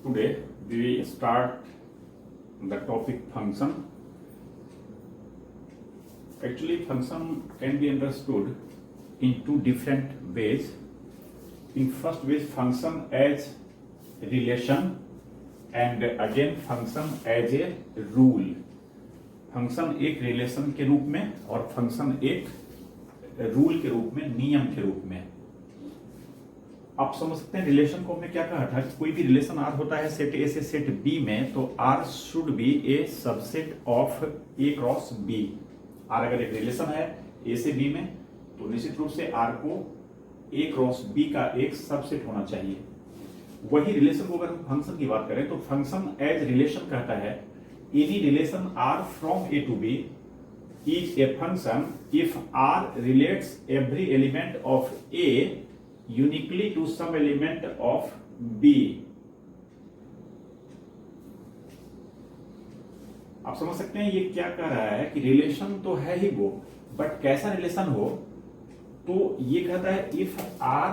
Today we start the topic function. Actually, function can be understood in two different ways. In first way, function as relation, and again function as a rule. Function एक relation के रूप में और function एक rule के रूप में, नियम के रूप में. आप समझ सकते हैं रिलेशन को हमने क्या कहा था कि कोई भी रिलेशन आर होता है सेट ए से सेट बी में, तो R should be a subset of A cross B. R अगर एक रिलेशन है ए से बी में, तो निश्चित रूप से आर को ए क्रॉस बी का एक सबसेट होना चाहिए. वही रिलेशन को अगर हम फंक्शन की बात करें तो फंक्शन एज रिलेशन कहता है any relation R from A to B is a function if R relates every element of A uniquely to some element of B. आप समझ सकते हैं ये क्या कह रहा है कि रिलेशन तो है ही वो, बट कैसा रिलेशन हो, तो ये कहता है if R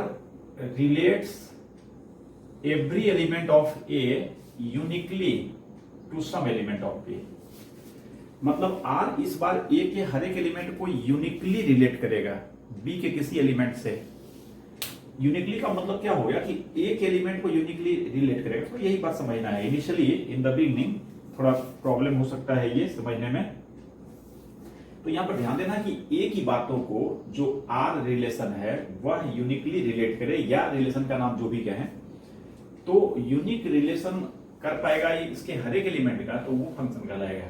relates every element of A uniquely to some element of B. मतलब आर इस बार ए के हर एक एलिमेंट को यूनिकली रिलेट करेगा बी के किसी एलिमेंट से. यूनिकली का मतलब क्या हो गया कि एक एलिमेंट को यूनिकली रिलेट करेगा. तो यही बात समझना है. इनिशियली इन द बिगिनिंग थोड़ा प्रॉब्लम हो सकता है ये समझने में. तो यहां पर ध्यान देना कि ए की बातों को जो आर रिलेशन है वह यूनिकली रिलेट करे, या रिलेशन का नाम जो भी कहें, तो यूनिक रिलेशन कर पाएगा इसके हर एक एलिमेंट का, तो वो फंक्शन कहलाएगा.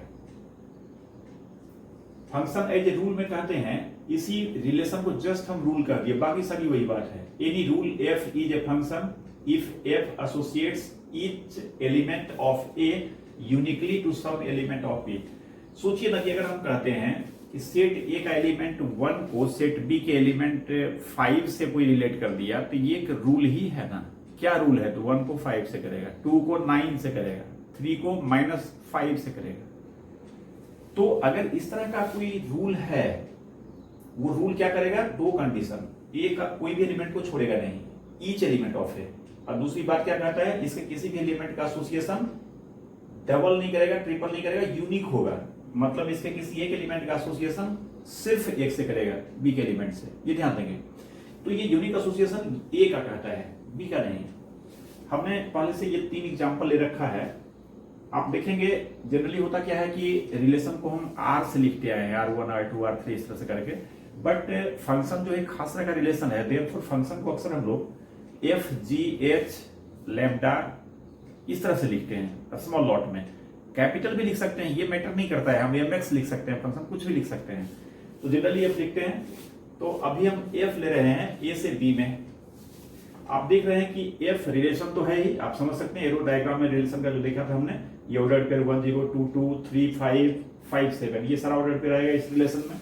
फंक्शन एज ए रूल में कहते हैं इसी रिलेशन को जस्ट हम रूल कर दिए, बाकी सारी वही बात है. Any rule f is a function if f associates each element of A uniquely to some element of B. सोचिए ना कि अगर हम कहते हैं कि सेट ए का एलिमेंट 1 को सेट बी के एलिमेंट 5 से कोई रिलेट कर दिया, तो ये एक रूल ही है ना. क्या रूल है? तो 1 को 5 से करेगा, 2 को 9 से करेगा, 3 को -5 से करेगा. तो अगर इस तरह का कोई रूल है, वो रूल क्या करेगा? दो कंडीशन, ए का कोई भी एलिमेंट को छोड़ेगा नहीं, ईच एलिमेंट ऑफ ए. और दूसरी बात क्या कहता है? इसके किसी भी एलिमेंट का एसोसिएशन डबल नहीं करेगा, ट्रिपल नहीं करेगा, यूनिक होगा. मतलब इसके किसी एक एलिमेंट का एसोसिएशन सिर्फ एक से करेगा, बी के एलिमेंट से. ये ध्यान देंगे. तो ये यूनिक एसोसिएशन ए का कहता है, बी का नहीं. हमने पहले से ये 3 एग्जांपल ले रखा है. आप देखेंगे जनरली होता क्या है कि रिलेशन को हम आर से लिखते आए हैं, R1 R2 R3 इस तरह से करके. बट फंक्शन जो एक खास तरह का रिलेशन है, देयरफॉर फंक्शन को अक्सर हम लोग एफ जी एच लैम्डा इस तरह से लिखते हैं स्मॉल लॉट में. कैपिटल भी लिख सकते हैं, ये मैटर नहीं करता है. हम mx लिख सकते हैं, फंक्शन कुछ भी लिख सकते हैं. तो जनरली एफ लिखते हैं. तो अभी हम एफ ले रहे हैं ए से बी में. आप देख रहे हैं कि एफ रिलेशन तो है ही, आप समझ सकते हैं एरो डायग्राम में रिलेशन का जो देखा था हमने, ये ऑर्डर पेयर 1 0 2 2 3 5 5 7, ये सारा ऑर्डर पेयर आएगा इस रिलेशन में.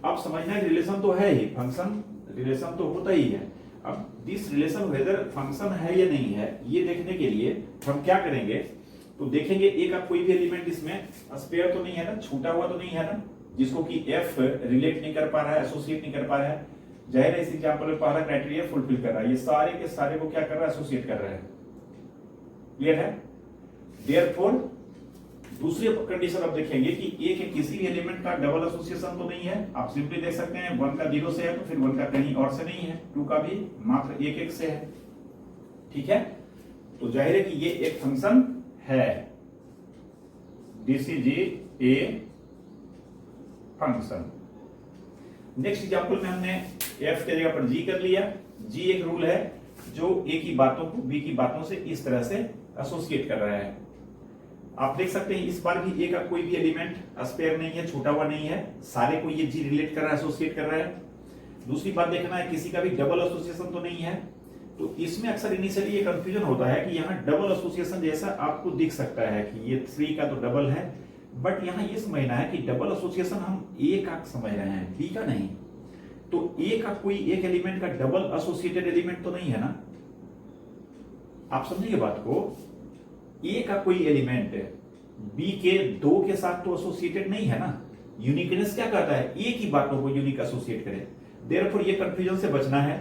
अब समझना है रिलेशन तो है ही, फंक्शन रिलेशन तो होता ही है. अब दिस रिलेशन वेदर फंक्शन है या नहीं है, ये देखने के लिए हम क्या करेंगे, तो देखेंगे ए का कोई भी एलिमेंट इसमें स्पेयर तो नहीं है ना, छूटा हुआ तो नहीं है ना, जिसको कि एफ रिलेट नहीं कर पा रहा है, एसोसिएट नहीं कर पा रहा है. जाहिर है इस एग्जांपल में पहला क्राइटेरिया फुलफिल कर रहा है. ये सारे के सारे को क्या कर रहा है? एसोसिएट कर रहा है. क्लियर है? देयरफॉर दूसरी कंडीशन अब देखेंगे कि ए के किसी भी एलिमेंट का डबल एसोसिएशन तो नहीं है. आप सिंपली देख सकते हैं 1 का 0 से है, तो फिर 1 का कहीं और से नहीं है, 2 का भी मात्र 1 1 से है. ठीक है, तो जाहिर है कि ये एक फंक्शन है. This is a function. Next example में हमने एफ के जगह पर जी कर लिया. जी एक रूल है जो ए की बातों को बी की बातों से इस तरह से एसोसिएट कर रहा है. आप देख सकते हैं इस बार भी ए का कोई भी एलिमेंट स्पेयर नहीं है, छूटा हुआ नहीं है, सारे को ये जी रिलेट कर रहा है, एसोसिएट कर रहा है. दूसरी बात देखना है किसी का भी डबल एसोसिएशन तो नहीं है. तो इसमें अक्सर इनिशियली ये कंफ्यूजन होता है कि यहाँ डबल एसोसिएशन जैसा आपको दिख सकता है कि ये 3 का तो डबल है, बट यहां ये समझना है कि डबल एसोसिएशन हम ए का समझ रहे हैं, बी का नहीं. तो ए का कोई एक एलिमेंट का डबल एसोसिएटेड एलिमेंट तो नहीं है ना. आप समझिए बात को. ए का कोई एलिमेंट बी के 2 के साथ तो एसोसिएटेड नहीं है ना. यूनिकनेस क्या कहता है? ए की बातों को यूनिक एसोसिएट करे. देयरफॉर ये कंफ्यूजन से बचना है.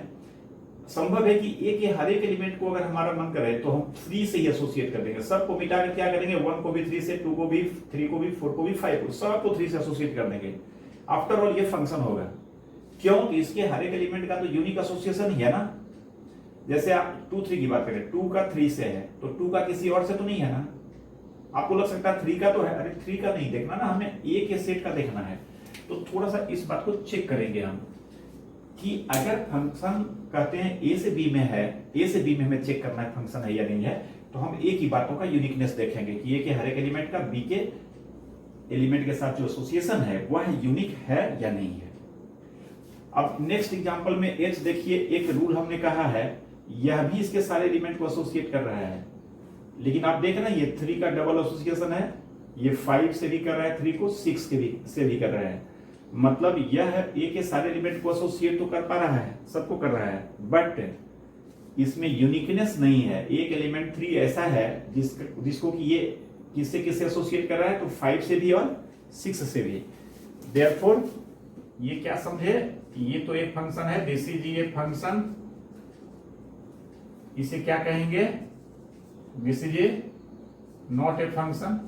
संभव है कि ए के हर एक एलिमेंट को अगर हमारा मन करे तो हम 3 से ही एसोसिएट कर देंगे, सबको मिटाकर क्या करेंगे, 1 को भी 3 से, 2 को भी, 3 को भी, 4 को भी, 5 को, सबको 3 से एसोसिएट कर देंगे। आफ्टर ऑल ये फंक्शन होगा, क्यों कि इसके हर एक एलिमेंट का तो यूनिक एसोसिएशन ही है ना। जैसे आप 2 3 की बात करें, 2 का 3 से है तो 2 का किसी और से तो नहीं है ना। आपको लग सकता है 3 का तो है, अरे 3 का नहीं देखना ना, हमें ए के सेट का देखना है। तो थोड़ा सा इस बात को चेक करेंगे हम कि अगर फंक्शन कहते हैं ए से बी में है, ए से बी में हमें चेक करना है फंक्शन है या नहीं है, तो हम ए की बातों का यूनिकनेस देखेंगे कि ए के हर एक एलिमेंट का बी के एलिमेंट के साथ जो एसोसिएशन है वह यूनिक है या नहीं है। अब नेक्स्ट एग्जांपल में एच देखिए, एक रूल हमने कहा है, यह भी इसके सारे एलिमेंट को एसोसिएट कर रहा है, लेकिन आप देख रहे हैं ये 3 का डबल एसोसिएशन है, ये 5 से भी कर रहा है, 3 को 6 से भी कर रहा है। मतलब यह ए के सारे एलिमेंट को एसोसिएट तो कर पा रहा है, सबको कर रहा है, बट इसमें यूनिकनेस नहीं है। एक एलिमेंट 3 ऐसा है जिसको कि ये किससे किससे एसोसिएट कर रहा है, तो 5 से भी और 6 से भी। देयरफॉर ये क्या समझे कि ये तो एक फंक्शन है, दिस इज ए फंक्शन, इसे क्या कहेंगे, this is A not a function.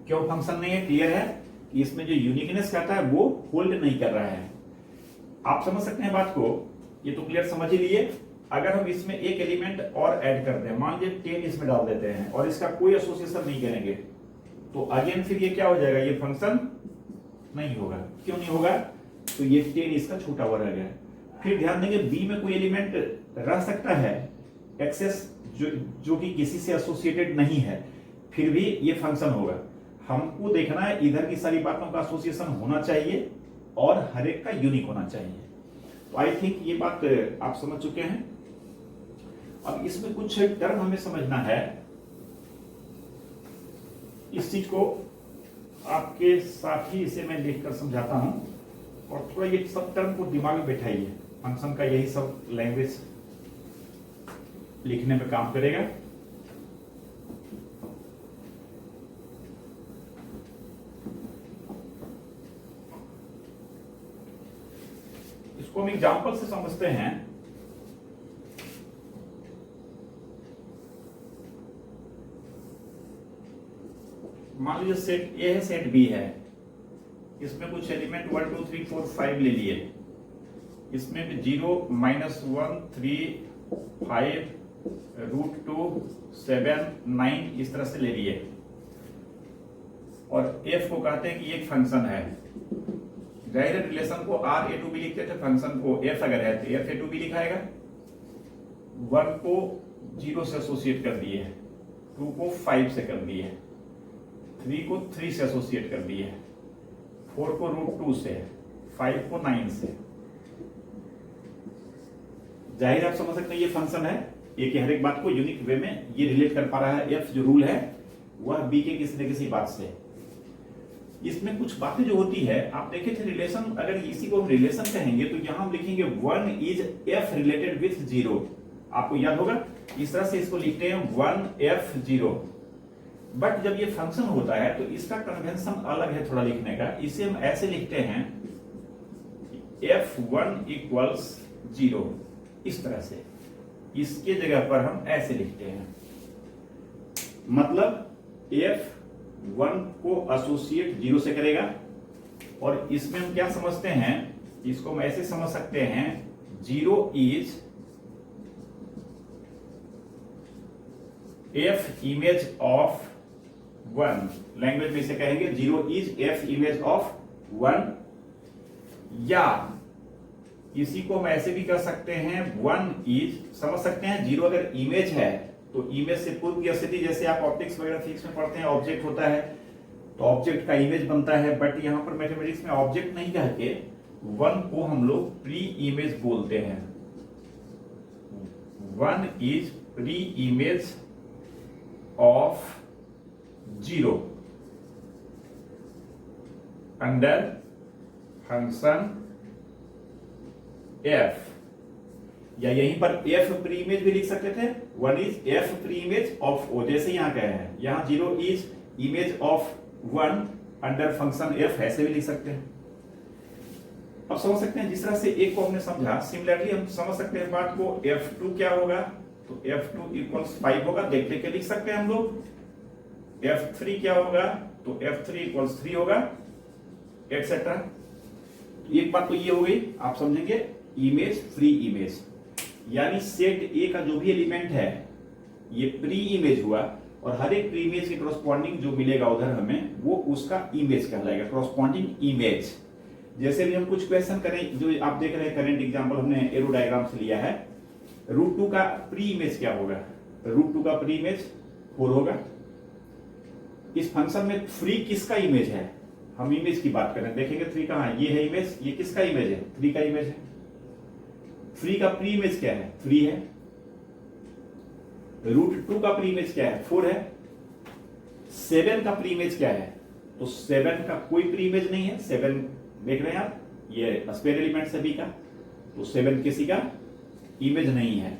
क्यों फंक्शन नहीं है, क्लियर है कि इसमें जो यूनिकनेस कहता है वो होल्ड नहीं कर रहा है। आप समझ सकते हैं बात को, ये तो क्लियर समझ ही लिए। अगर हम इसमें एक एलिमेंट और ऐड कर दें, मान लीजिए 10 इसमें डाल देते हैं और इसका कोई एसोसिएशन नहीं करेंगे, तो अगेन फिर ये क्या हो जाएगा, ये फंक्शन नहीं होगा। क्यों नहीं होगा, तो ये 10 इसका छूटा हुआ रह गया। फिर ध्यान देंगे बी में कोई एलिमेंट रह सकता है एक्सेस जो कि किसी से एसोसिएटेड नहीं है, फिर भी ये फंक्शन होगा। हमको देखना है इधर की सारी बातों का एसोसिएशन होना चाहिए और हर एक का यूनिक होना चाहिए। तो आई थिंक ये बात आप समझ चुके हैं। अब इसमें कुछ टर्म हमें समझना है, इस चीज को आपके साथ ही इसे मैं लिखकर समझाता हूं और थोड़ा ये सब टर्म को दिमाग में बैठाइए। फंक्शन का यही सब लैंग्वेज लिखने में काम करेगा। इसको हम एग्जांपल से समझते हैं। मान लीजिए सेट ए है, सेट बी है, इसमें कुछ एलिमेंट 1 2 3 4 5 ले लिए, इसमें 0 -1 3 5 √2 7 9 इस तरह से ले लिए और f को कहते हैं कि एक फंक्शन है। जाहिर है रिलेशन को आर ए टू बी लिखते थे, फंक्शन को f अगर है तो f ए टू बी लिखाएगा। 1 को 0 से एसोसिएट कर दिए, 2 को 5 से कर दिए, 3 को 3 से एसोसिएट कर दिए, 4 को √2 से, 5 को 9 से। जाहिर आप समझ सकते हैं ये फंक्शन है, एक हर एक बात को यूनिक वे में ये रिलेट कर पा रहा है। f जो रूल है वह b के किसी न किसी बात से। इसमें कुछ बातें जो होती है, आप देखे थे रिलेशन, अगर इसी को हम रिलेशन कहेंगे तो यहां हम लिखेंगे 1 इज f रिलेटेड विथ 0। आपको याद होगा इस तरह से इसको लिखते हैं 1f0। बट जब ये फंक्शन होता है तो इसका कन्वेंशन अलग है थोड़ा लिखने का। इसे हम ऐसे लिखते हैं f1 इक्वल्स 0, इस तरह से। इसके जगह पर हम ऐसे लिखते हैं, मतलब f1 को एसोसिएट 0 से करेगा। और इसमें हम क्या समझते हैं, इसको हम ऐसे समझ सकते हैं 0 is f image of 1। Language में इसे कहेंगे 0 इज f इमेज ऑफ 1। या इसी को हम ऐसे भी कर सकते हैं 1 इज, समझ सकते हैं 0 अगर इमेज है तो इमेज से पूर्व की स्थिति, जैसे आप ऑप्टिक्स वगैरह फिजिक्स में पढ़ते हैं, ऑब्जेक्ट होता है तो ऑब्जेक्ट का इमेज बनता है। बट यहां पर मैथमेटिक्स में ऑब्जेक्ट नहीं कह के 1 को हम लोग प्री इमेज बोलते हैं। 1 is pre image of 0 under function f, या यहीं पर f प्री इमेज भी लिख सकते थे। 1 is f pre image of o, जैसे यहां कहे हैं, यहां 0 is image of 1 under function f, ऐसे भी लिख सकते हैं। अब समझ सकते हैं जिस तरह से एक को हमने समझा, सिमिलरली हम समझ सकते हैं बात को। F2 क्या होगा, तो F2 इक्वल्स 5 होगा, देख देख के लिख सकते हैं हम लोग। F3 क्या होगा, तो F3 इक्वल्स 3 होगा, एटसेट्रा। एक बात तो ये हो गई, आप समझेंगे इमेज फ्री इमेज, यानी सेट ए का जो भी एलिमेंट है ये प्री इमेज हुआ, और हर एक प्री इमेज के कॉरस्पॉन्डिंग जो मिलेगा उधर हमें, वो उसका इमेज कहलाएगा, कॉरस्पॉन्डिंग इमेज। जैसे भी हम कुछ क्वेश्चन करें, जो आप देख रहे हैं करेंट एग्जांपल हमने एरो डायग्राम से लिया है, √2 का प्री इमेज क्या होगा, √2 का प्री इमेज 4 होगा। इस फंक्शन में 3 किसका इमेज है, हम इमेज की बात करें, देखेंगे 3 कहां है, ये है इमेज, ये किसका इमेज है, 3 का इमेज है। 3 का प्री इमेज क्या है, 3 है। √2 का प्री इमेज क्या है, 4 है। 7 का प्री इमेज क्या है, तो 7 का कोई प्री इमेज नहीं है। 7 देख रहे हैं आप, ये स्क्वायर एलिमेंट है बी का, तो 7 किसी का इमेज नहीं है,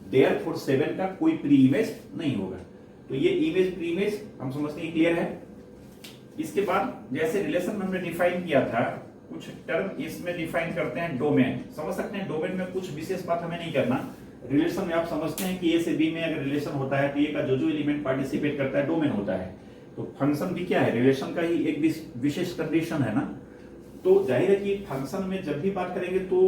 देयरफॉर 7 का कोई प्री इमेज नहीं होगा। तो ये इमेज प्री इमेज हम समझते हैं, क्लियर है। इसके बाद जैसे रिलेशन में हमने डिफाइन किया था, कुछ टर्म इसमें डिफाइन करते हैं डोमेन, समझ सकते हैं। डोमेन में कुछ विशेष बात हमें नहीं करना, रिलेशन में आप समझते हैं कि ए से बी में अगर रिलेशन होता है तो ए का जो एलिमेंट पार्टिसिपेट करता है डोमेन होता है। तो फंक्शन भी क्या है, रिलेशन का ही एक विशेष कंडीशन है ना। तो जाहिर है कि फंक्शन में जब भी बात करेंगे तो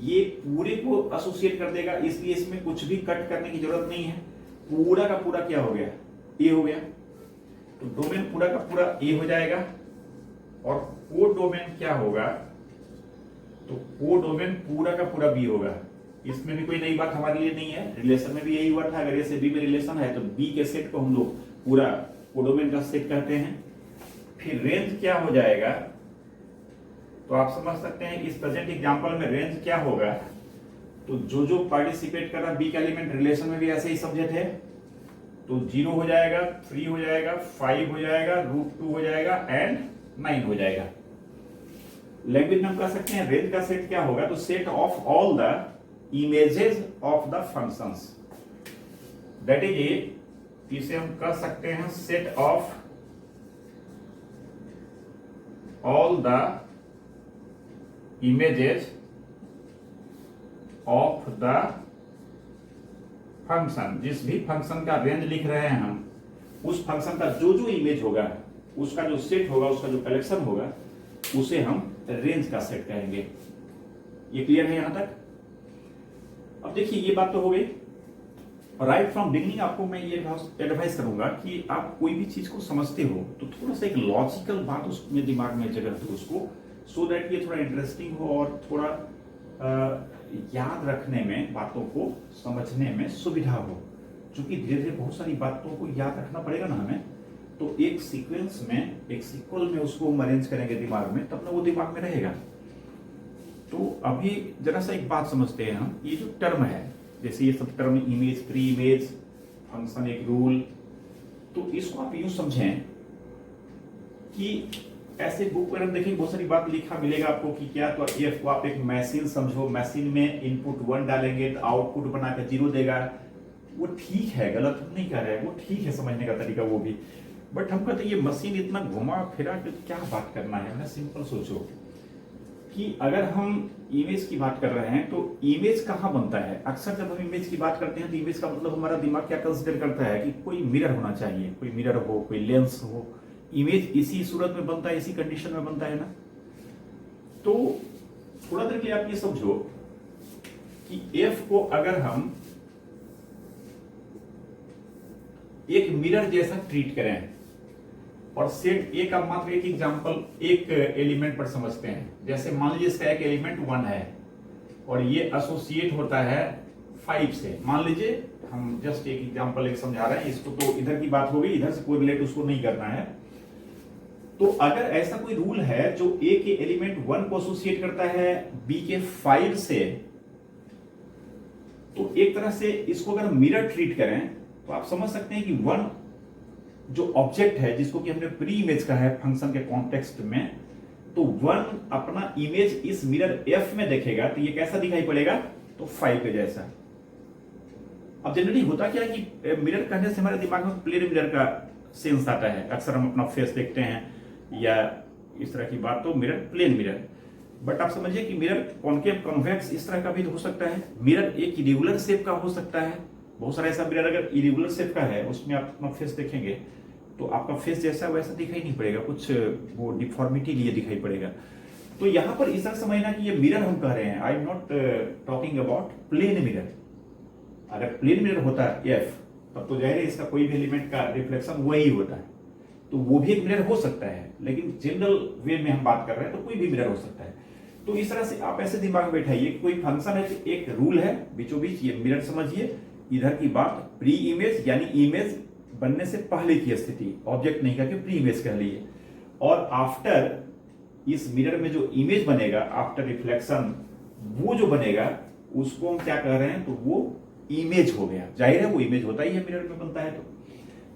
ये पूरे को एसोसिएट कर देगा, इसलिए इसमें कुछ भी कट करने की जरूरत नहीं है। पूरा का पूरा क्या हो गया, ए हो गया, तो डोमेन पूरा का पूरा ए हो जाएगा। और को डोमेन क्या होगा, तो को डोमेन पूरा का पूरा बी होगा। इसमें भी कोई नई बात हमारे लिए नहीं है, रिलेशन में भी यही हुआ था। अगर ए से बी में रिलेशन है तो बी के सेट को हम लोग पूरा कोडोमेन का सेट कहते हैं। फिर रेंज क्या हो जाएगा, तो आप समझ सकते हैं इस प्रेजेंट एग्जांपल में रेंज क्या होगा, तो जो पार्टिसिपेट कर रहा बी का एलिमेंट, रिलेशन में भी ऐसे ही समझे थे, तो 0 हो जाएगा, 3 हो जाएगा, 5 हो जाएगा, √2 हो जाएगा एंड 9 हो जाएगा। लैंग्वेज में हम कह सकते हैं रेंज का सेट क्या होगा, तो set of all the images of the functions, that is a, इसे हम कह सकते हैं set of all the images of the function. जिस भी फंक्शन का रेंज लिख रहे हैं हम, उस फंक्शन का जो इमेज होगा, उसका जो सेट होगा, उसका जो कलेक्शन होगा, उसे हम रेंज का सेट कहेंगे। ये क्लियर है यहां तक। अब देखिए ये बात तो हो गई। राइट फ्रॉम बिगनिंग आपको मैं ये एडवाइस करूंगा कि आप कोई भी चीज को समझते हो तो थोड़ा सा एक लॉजिकल बात उसमें दिमाग में जगह दो उसको, सो दैट ये थोड़ा इंटरेस्टिंग हो और थोड़ा याद रखने में, बातों को समझने में सुविधा हो। क्योंकि धीरे धीरे बहुत सारी बातों को याद रखना पड़ेगा ना हमें, तो एक सीक्वेंस में, एक सीक्वल में उसको हम अरेंज करेंगे दिमाग में, तब ना वो दिमाग में रहेगा। तो अभी जरा सा एक बात समझते हैं हम, ये जो टर्म है, जैसे ये सब term image, pre image, function, एक रूल, तो इसको आप यूं समझें कि ऐसे बुक पर हम देखेंगे बहुत सारी बात लिखा मिलेगा आपको कि क्या, तो एफ को आप एक मशीन समझो, मशीन में इनपुट 1 डालेंगे तो आउटपुट बनाकर 0 देगा। वो ठीक है, गलत हम नहीं कह रहे हैं, वो ठीक है समझने का तरीका वो भी, बट हम कहते ये मशीन इतना घुमा फिरा के क्या बात करना है ना। सिंपल सोचो कि अगर हम इमेज की बात कर रहे हैं तो इमेज कहाँ बनता है। अक्सर जब हम इमेज की बात करते हैं तो इमेज का मतलब हमारा दिमाग क्या कंसिडर करता है कि कोई मिरर होना चाहिए, कोई मिरर हो, कोई लेंस हो। इमेज इसी सूरत में बनता है, इसी कंडीशन में बनता है ना। तो थोड़ा देर के लिए आप ये समझो कि एफ को अगर हम एक मिरर जैसा ट्रीट करें और सेट ए का मात्र एक एग्जांपल एक एलिमेंट पर समझते हैं, जैसे मान लीजिए इसका एक एलिमेंट 1 है और ये एसोसिएट होता है 5 से। मान लीजिए हम जस्ट एक एग्जांपल एक समझा रहे हैं, इसको तो इधर की बात हो गई, इधर से कोई रिलेट उसको नहीं करना है। तो अगर ऐसा कोई रूल है जो ए के एलिमेंट 1 को एसोसिएट करता है बी के 5 से, तो एक तरह से इसको अगर मिरर ट्रीट करें तो आप समझ सकते हैं कि 1 जो ऑब्जेक्ट है जिसको कि हमने प्री इमेज कहा है फंक्शन के कॉन्टेक्स्ट में, तो 1 अपना इमेज इस मिरर एफ में देखेगा तो ये कैसा दिखाई पड़ेगा, तो 5 के जैसा। अब जनरली होता क्या है कि मिरर कहने से हमारे दिमाग में प्लेन मिरर का सेंस आता है। अक्सर हम अपना फेस देखते हैं या इस तरह की बात, तो मिरर प्लेन मिरर। बट आप समझिए कि मिरर कॉन्केव कॉन्वेक्स इस तरह का भी हो सकता है, मिरर एक इरेगुलर शेप का हो सकता है। बहुत सारा ऐसा मिरर अगर इरेगुलर शेप का है, उसमें आप अपना फेस देखेंगे तो आपका फेस जैसा वैसा दिखाई नहीं पड़ेगा, कुछ वो डिफॉर्मिटी लिए दिखाई पड़ेगा। तो यहां पर इस तरह समझना कि ये मिरर हम कह रहे हैं, I am not talking about plane mirror. अगर प्लेन मिरर होता है एफ, तब तो जाहिर है इसका कोई भी एलिमेंट का रिफ्लेक्शन वही होता है, तो वो भी एक मिरर हो सकता है। लेकिन जनरल वे में हम बात कर रहे हैं तो कोई भी मिरर हो सकता है। तो इस तरह से आप ऐसे दिमाग में बैठाइए, कोई फंक्शन है, एक रूल है बीचों बीच, ये मिरर समझिए। इधर की बात प्री इमेज यानी इमेज बनने से पहले की स्थिति, ऑब्जेक्ट नहीं करके प्री इमेज कह लीजिए। और आफ्टर, इस मिरर में जो इमेज बनेगा आफ्टर रिफ्लेक्शन, वो जो बनेगा उसको हम क्या कह रहे हैं, तो वो इमेज हो गया। जाहिर है वो इमेज होता ही है, मिरर में बनता है।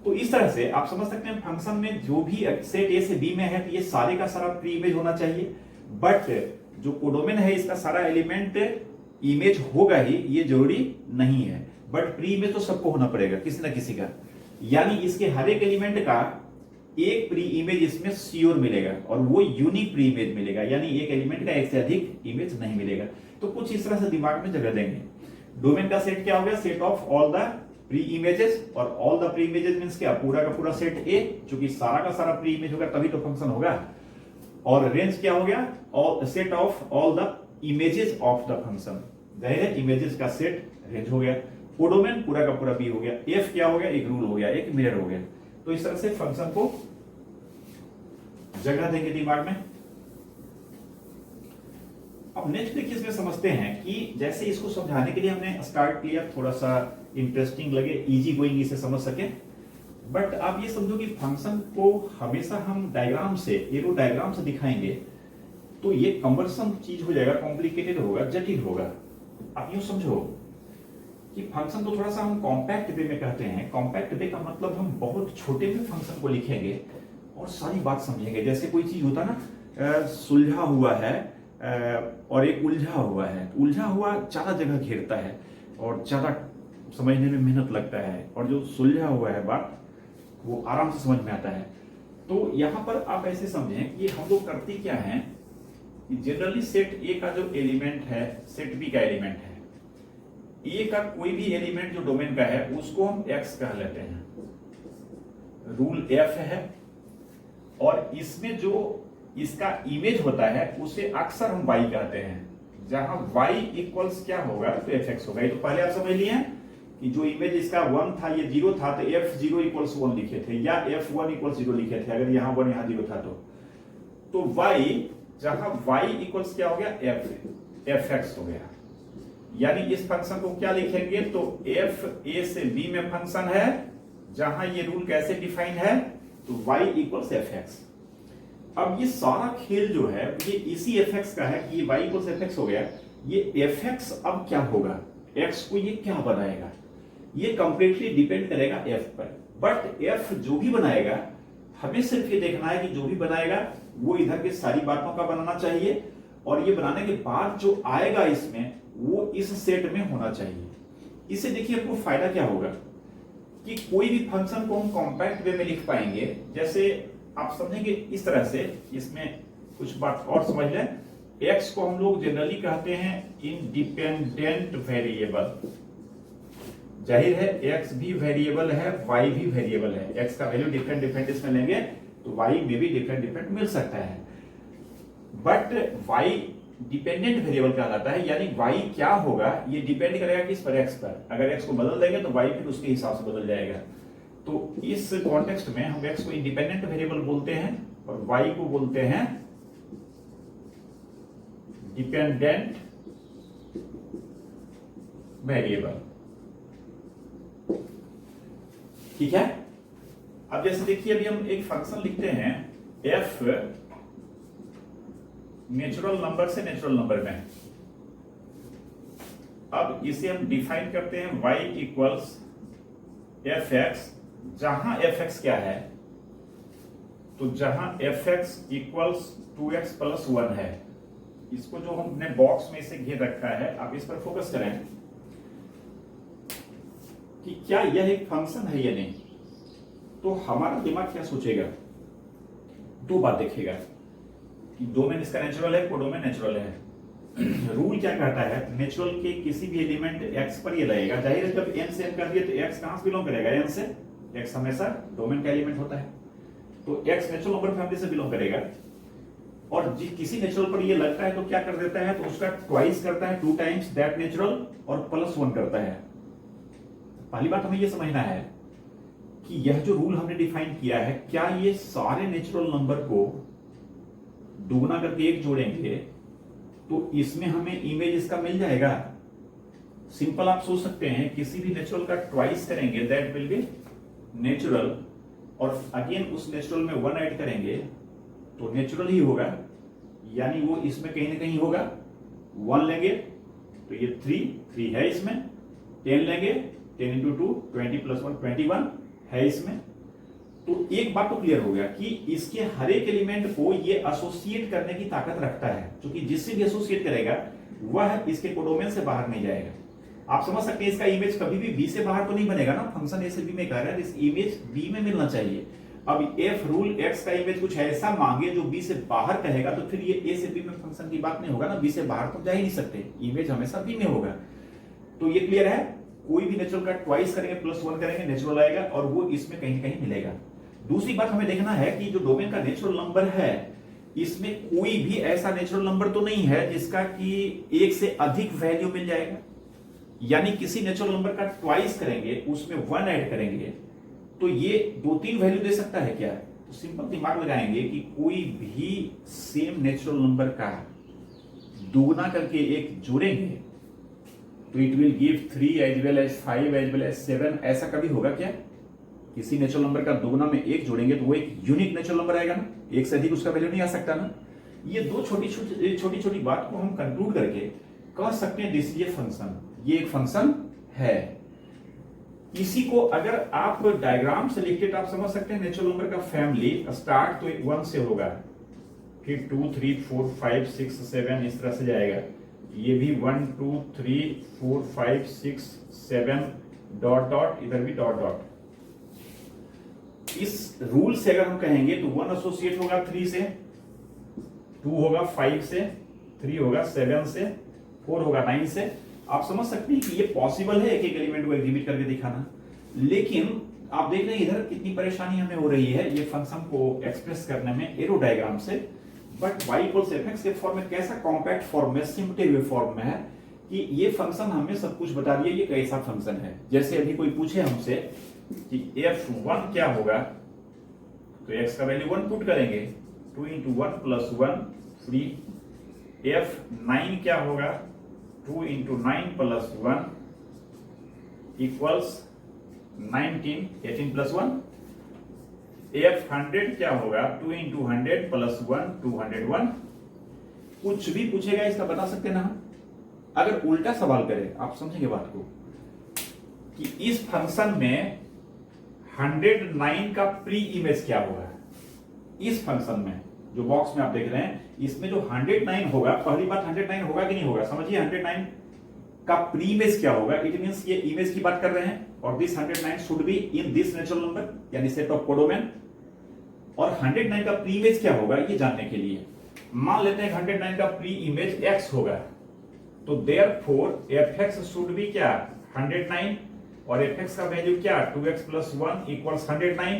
तो इस तरह से आप समझ सकते हैं फंक्शन में जो भी सेट ए से बी में है, तो ये सारे का सारा प्री इमेज होना चाहिए। बट जो कोडोमेन है इसका सारा एलिमेंट इमेज होगा ही, ये जरूरी नहीं है। बट प्री इमेज तो सबको होना पड़ेगा किसी ना किसी का, यानी इसके हर एक एलिमेंट का एक प्री इमेज इसमें श्योर मिलेगा, और वो यूनिक प्री इमेज मिलेगा, यानी एक एलिमेंट का एक से अधिक इमेज नहीं मिलेगा। तो कुछ इस तरह से दिमाग में जगह देंगे। डोमेन का सेट क्या हो गया, set of all the pre images, और all the pre images means क्या, पूरा का पूरा सेट ए, क्योंकि सारा का सारा प्री इमेज होगा तभी तो फंक्शन होगा। और रेंज क्या हो गया, all set of all the images of the function, जाहिर है इमेजेस का सेट रेंज हो गया। कोडोमेन पूरा का पूरा बी हो गया। एफ क्या हो गया, एक रूल हो गया, एक मिरर हो गया। तो इस तरह से फंक्शन को जगह देंगे दिमाग में। अब नेक्स्ट देखिए, इसमें समझते हैं कि जैसे इसको समझाने के लिए हमने स्टार्ट किया, थोड़ा सा इंटरेस्टिंग लगे, इजी गोइंग इसे समझ सके। बट आप ये समझो कि फंक्शन को हमेशा हम डायग्राम से, एरो डायग्राम से दिखाएंगे तो ये कम्बरसम चीज हो जाएगा, कॉम्प्लिकेटेड होगा, जटिल होगा। आप यूं समझो कि फंक्शन को थोड़ा सा हम कॉम्पैक्ट वे में कहते हैं। कॉम्पैक्ट वे का मतलब हम बहुत छोटे में फंक्शन को लिखेंगे और सारी बात समझेंगे। जैसे कोई चीज होता है ना, सुलझा हुआ है और एक उलझा हुआ है। उलझा हुआ ज्यादा जगह घेरता है और ज्यादा समझने में मेहनत लगता है, और जो सुलझा हुआ है बात वो आराम से समझ में आता है। तो यहां पर आप ऐसे समझें कि हम लोग करते क्या हैं कि जनरली सेट ए का जो एलिमेंट है, सेट बी का एलिमेंट है, ए का कोई भी एलिमेंट जो डोमेन का है उसको हम एक्स कह लेते हैं, रूल एफ है। और इसमें जो इसका इमेज होता है उसे अक्सर हम वाई कहते हैं, जहां वाई इक्वल्स क्या होगा, तो एफ एक्स होगा। ये तो पहले आप समझ लिए कि जो इमेज इसका 1 था, ये 0 था, तो एफ 0 इक्वल्स 1 लिखे थे, या एफ 1 इक्वल्स 0 लिखे थे, अगर यहां 1 यहां 0 था तो वाई, जहां वाई इक्वल्स क्या हो गया, एफ एक्स हो गया। यानी इस फंक्शन को क्या लिखेंगे, तो एफ ए से बी में फंक्शन है, जहां ये रूल कैसे डिफाइन है, तो y इक्वल्स एफ एक्स। अब ये सारा खेल जो है ये इसी एफ एक्स का है कि ये y इक्वल्स एफ एक्स हो गया। ये एफ एक्स अब क्या होगा, x को ये क्या बनाएगा, ये कंप्लीटली डिपेंड करेगा f पर। बट f जो भी बनाएगा, हमें सिर्फ ये देखना है कि जो भी बनाएगा वो इधर के सारी बातों का बनाना चाहिए, और ये बनाने के बाद जो आएगा इसमें वो इस सेट में होना चाहिए। इससे देखिए आपको फायदा क्या होगा कि कोई भी फंक्शन को हम कॉम्पैक्ट वे में लिख पाएंगे। जैसे आप समझेंगे इस तरह से, इसमें कुछ बात और समझ लें। x को हम लोग जनरली कहते हैं इंडिपेंडेंट वेरिएबल। जाहिर है x भी वेरिएबल है, y भी वेरिएबल है। x का वैल्यू डिफरेंट डिफरेंट इसमें लेंगे तो y में भी डिफरेंट डिफरेंट मिल सकता है। बट y डिपेंडेंट वेरिएबल कहलाता है, यानी y क्या होगा ये डिपेंड करेगा किस पर, x पर। अगर x को बदल देंगे तो y फिर उसके हिसाब से बदल जाएगा। तो इस कॉन्टेक्स्ट में हम x को इंडिपेंडेंट वेरिएबल बोलते हैं और y को बोलते हैं डिपेंडेंट वेरिएबल। ठीक है। अब जैसे देखिए, अभी हम एक फंक्शन लिखते हैं f नेचुरल नंबर से नेचुरल नंबर में। अब इसे हम डिफाइन करते हैं y इक्वल्स एफ एक्स, जहां एफ एक्स क्या है, तो जहां F x equals 2x plus 1 है। इसको जो हमने बॉक्स में इसे घेर रखा है, आप इस पर फोकस करें कि क्या यह एक फंक्शन है या नहीं। तो हमारा दिमाग क्या सोचेगा, दो बात देखेगा। कि डोमेन इसका नेचुरल है, कोडोमेन नेचुरल है। रूल क्या कहता है, नेचुरल के किसी भी एलिमेंट x पर ये लगेगा। जाहिर है जब n से n कर दिया तो x कहां से बिलोंग करेगा, n से। x हमेशा डोमेन का एलिमेंट होता है, तो x नेचुरल नंबर फैमिली से बिलोंग करेगा। और किसी नेचुरल पर ये लगता है तो क्या कर देता है, तो उसका ट्वाइस करता है, 2 टाइम्स दैट नेचुरल, और +1 करता है। पहली बात हमें ये समझना है कि यह जो रूल हमने डिफाइन किया है, क्या ये सारे नेचुरल नंबर को दुगना करके 1 जोड़ेंगे तो इसमें हमें इमेज इसका मिल जाएगा। सिंपल आप सोच सकते हैं, किसी भी नेचुरल का ट्वाइस करेंगे दैट विल बी नेचुरल, और अगेन उस नेचुरल में 1 ऐड करेंगे तो नेचुरल ही होगा, यानी वो इसमें कहीं ना कहीं होगा। 1 लेंगे तो ये 3 है इसमें, 10 लेंगे 10 इंटू 2 20 + 1 21 है इसमें। तो एक बात तो क्लियर हो गया कि इसके हर एक एलिमेंट को ये एसोसिएट करने की ताकत रखता है, क्योंकि जिससे भी एसोसिएट करेगा वह इसके कोडोमेन से बाहर नहीं जाएगा। आप समझ सकते हैं इसका इमेज कभी भी बी से बाहर तो नहीं बनेगा ना, फंक्शन ए से बी में कर रहा है, इस इमेज बी में मिलना चाहिए। अब एफ रूल एक्स का इमेज कुछ ऐसा मांगे जो बी से बाहर कहेगा तो फिर ये ए से बी में फंक्शन की बात नहीं होगा ना, बी से बाहर तो जा ही नहीं सकते, इमेज हमेशा बी में होगा। तो ये क्लियर है, कोई भी नेचुरल का ट्वाइस करेंगे +1 करेंगे नेचुरल आएगा, और वो इसमें कहीं ना कहीं मिलेगा। दूसरी बात हमें देखना है कि जो डोमेन का नेचुरल नंबर है, इसमें कोई भी ऐसा नेचुरल नंबर तो नहीं है जिसका कि 1 से अधिक वैल्यू मिल जाएगा। यानी किसी नेचुरल नंबर का ट्वाइस करेंगे, उसमें 1 ऐड करेंगे तो ये 2-3 वैल्यू दे सकता है क्या? तो सिंपल दिमाग लगाएंगे कि कोई भी सेम नेचुरल नंबर का दुगना करके 1 जोड़ेंगे तो it will give 3 as well as 5 as well as 7। ऐसा कभी होगा क्या? किसी नेचुरल नंबर का दुगना में 1 जोड़ेंगे तो वो एक यूनिक नेचुरल नंबर आएगा ना, 1 से अधिक उसका वैल्यू नहीं आ सकता ना। ये दो छोटी छोटी बात को हम कंक्लूड करके कह सकते हैं दिस इज ए फंक्शन, ये एक फंक्शन है। इसी को अगर आप डायग्राम से लिखते तो आप समझ सकते हैं नेचुरल नंबर का फैमिली स्टार्ट तो 1 से होगा, फिर 2 3 4 5 6 7 इस तरह से जाएगा। ये भी 1 2 3 4 5 6 7 डॉट डॉट, इधर भी डॉट डॉट। इस रूल से अगर हम कहेंगे तो 1 एसोसिएट होगा 3 से, 2 होगा 5 से, 3 होगा 7 से, 4 होगा 9 से। आप समझ सकते हैं कि ये पॉसिबल है एक एक एलिमेंट को एग्जीबिट करके दिखाना। लेकिन आप देख रहे हैं इधर कितनी परेशानी हमें हो रही है ये फंक्शन को एक्सप्रेस करने में एरो डायग्राम से। बट y = fx के फॉर्म में कैसा कॉम्पैक्ट फॉर्म में, सिम्पल हुए फॉर्म में है कि ये फंक्शन हमें सब कुछ बता दिया ये कैसा फंक्शन है। जैसे अभी कोई पूछे हमसे कि f1 क्या होगा तो x का वैल्यू 1 पुट करेंगे, 2 × 1 + 1 3। f9 क्या होगा, 2 × 9 + 1 = 19, 18 + 1। f100 क्या होगा, 2 × 100 + 1 201। कुछ भी पूछेगा इसका बता सकते ना। अगर उल्टा सवाल करे, आप समझेंगे बात को, कि इस फंक्शन में 109 का प्री इमेज क्या होगा। इस फंक्शन में जो बॉक्स में आप देख रहे हैं इसमें जो 109 होगा, पहली बात 109 होगा कि नहीं होगा समझिए। 109 का प्री इमेज क्या होगा, इट मींस ये इमेज की बात कर रहे हैं, और this 109 should be in this natural number यानी सेट ऑफ कोडोमेन। और 109 का प्री इमेज क्या होगा ये जानने के लिए मान लेते हैं 109 का प्री इमेज x होगा, तो देयरफॉर fx शुड बी क्या 109, और fx का वैल्यू क्या 2x + 1 = 109।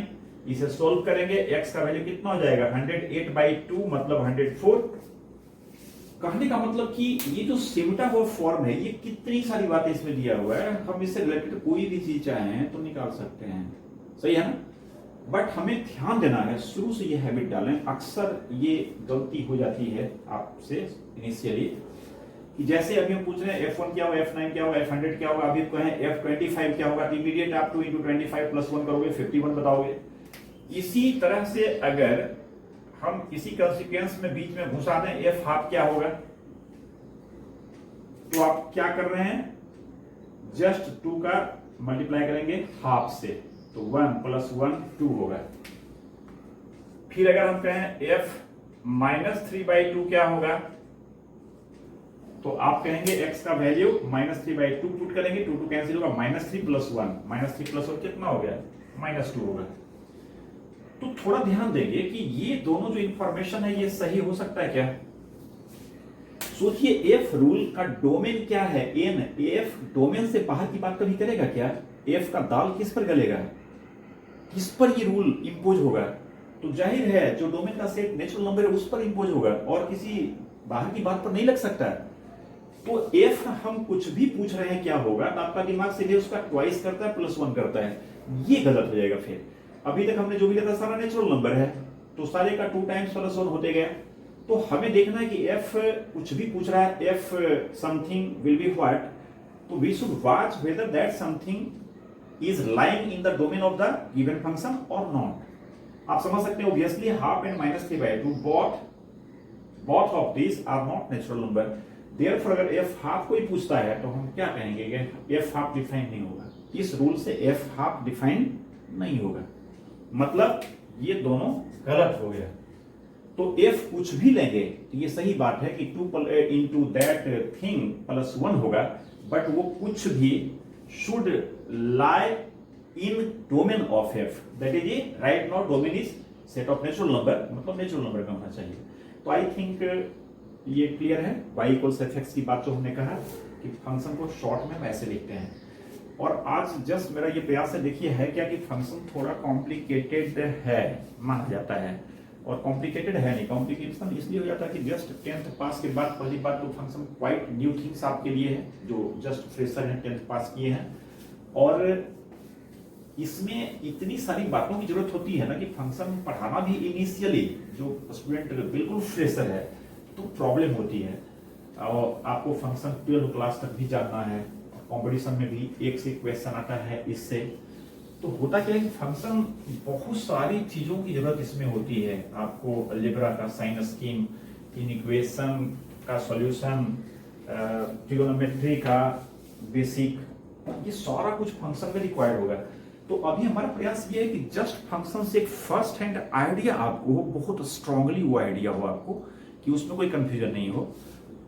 इसे सोल्व करेंगे, x का वैल्यू कितना हो जाएगा 108/2 मतलब 104। कहने का मतलब कि ये जो सिमटा हुआ फॉर्म है, ये कितनी सारी बातें इसमें दिया हुआ है, हम इससे रिलेटेड कोई भी चीज चाहें तो निकाल सकते हैं, सही है ना। बट हमें ध्यान देना है, शुरू से ये हैबिट डालें। अक्सर ये गलती हो जाती है आपसे इनिशियली, कि जैसे अभी हम पूछ रहे हैं f1 क्या होगा, f9 क्या होगा, f100 क्या होगा, अभी कहें f25 क्या होगा, तो इमीडिएट आप 2 × 25 + 1 करोगे 51 बताओगे। इसी तरह से अगर हम इसी कंसीक्वेंस में बीच में घुसा दें f½ क्या होगा, तो आप क्या कर रहे हैं, जस्ट 2 का मल्टीप्लाई करेंगे हाफ से, तो 1 + 1 2 होगा। फिर अगर हम कहें f-3/2 क्या होगा, तो आप कहेंगे x का वैल्यू -3/2 पुट करेंगे, 2 कैंसिल होगा, -3 + 1 -3 + 1 कितना हो गया -2 होगा। तो थोड़ा ध्यान देंगे कि ये दोनों जो इंफॉर्मेशन है ये सही हो सकता है क्या। सोचिए एफ रूल का डोमेन क्या है, एन। एफ डोमेन से बाहर की बात कभी करेगा क्या? एफ का दाल किस पर गलेगा, किस पर ये रूल इंपोज होगा? तो जाहिर है जो डोमेन का सेट नेचुरल नंबर है उस पर इंपोज होगा और किसी बाहर की बात पर नहीं लग सकता। तो एफ हम कुछ भी पूछ रहे हैं क्या होगा, तो आपका दिमाग सीधे उसका ट्वाइस करता है, +1 करता है। ये गलत हो जाएगा। फिर अभी तक हमने जो भी लिखा सारा नेचुरल नंबर है, तो सारे का 2 टाइम्स +1 होते गया। तो हमें देखना है कि एफ कुछ भी पूछ रहा है, F something will be what, तो we should watch whether that something is lying in the domain of the given function और नॉट। आप समझ सकते हैं obviously half and -3/2 both of this are not natural number. Therefore अगर F half कोई पूछता है तो हम क्या कहेंगे कि एफ हाफ डिफाइन नहीं होगा। इस रूल से एफ हाफ डिफाइन नहीं होगा, मतलब ये दोनों गलत हो गया। तो एफ कुछ भी लेंगे तो ये सही बात है कि 2 into that thing +1 होगा, बट वो कुछ भी should lie in domain of F, that is a right now domain is set of natural number, मतलब नेचुरल नंबर का होना चाहिए। तो आई थिंक ये क्लियर है। y = fx की बात जो हमने कहा कि फंक्शन को शॉर्ट में वैसे लिखते हैं। और आज जस्ट मेरा ये प्रयास है, देखिए है क्या कि फंक्शन थोड़ा कॉम्प्लिकेटेड है माना जाता है, और कॉम्प्लिकेटेड है नहीं। कॉम्प्लिकेशन इसलिए हो जाता है कि जस्ट 10th पास के बाद पहली बात तो फंक्शन क्वाइट न्यू थिंग्स आपके लिए है, जो जस्ट फ्रेशर हैं, 10th पास किए हैं, और इसमें इतनी सारी बातों की जरूरत होती है ना कि फंक्शन पढ़ाना भी इनिशियली जो स्टूडेंट बिल्कुल फ्रेशर है तो प्रॉब्लम होती है। और आपको फंक्शन 12 क्लास तक भी जानना है, कंपटीशन में भी एक से क्वेश्चन आता है इससे। तो होता क्या है कि फंक्शन बहुत सारी चीजों की जरूरत इसमें होती है। आपको अलजेब्रा का साइन स्कीम, इक्वेशन का सॉल्यूशन, ट्रिगोनोमेट्री का बेसिक, ये सारा कुछ फंक्शन में रिक्वायर्ड होगा। तो अभी हमारा प्रयास ये है कि जस्ट फंक्शन से एक फर्स्ट हैंड आइडिया आपको हो, बहुत स्ट्रांगली वो आइडिया हो आपको, कि उसमें कोई कंफ्यूजन नहीं हो।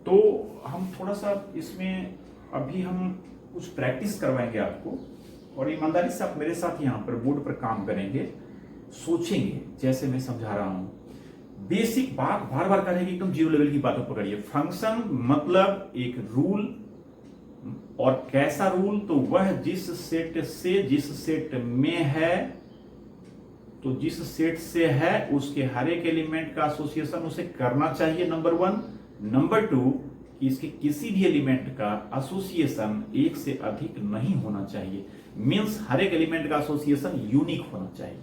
तो हम थोड़ा सा इसमें अभी हम कुछ प्रैक्टिस करवाएंगे आपको, और ईमानदारी से आप मेरे साथ यहाँ पर बोर्ड पर काम करेंगे, सोचेंगे जैसे मैं समझा रहा हूं। बेसिक बात बार बार करेंगे, एकदम 0 लेवल की बातों पकड़िए। फंक्शन मतलब एक रूल, और कैसा रूल, तो वह जिस सेट से जिस सेट में है, तो जिस सेट से है उसके हर एक एलिमेंट का एसोसिएशन उसे करना चाहिए, नंबर 1। नंबर 2 कि इसके किसी भी एलिमेंट का एसोसिएशन एक से अधिक नहीं होना चाहिए, मींस हर एक एलिमेंट का एसोसिएशन यूनिक होना चाहिए।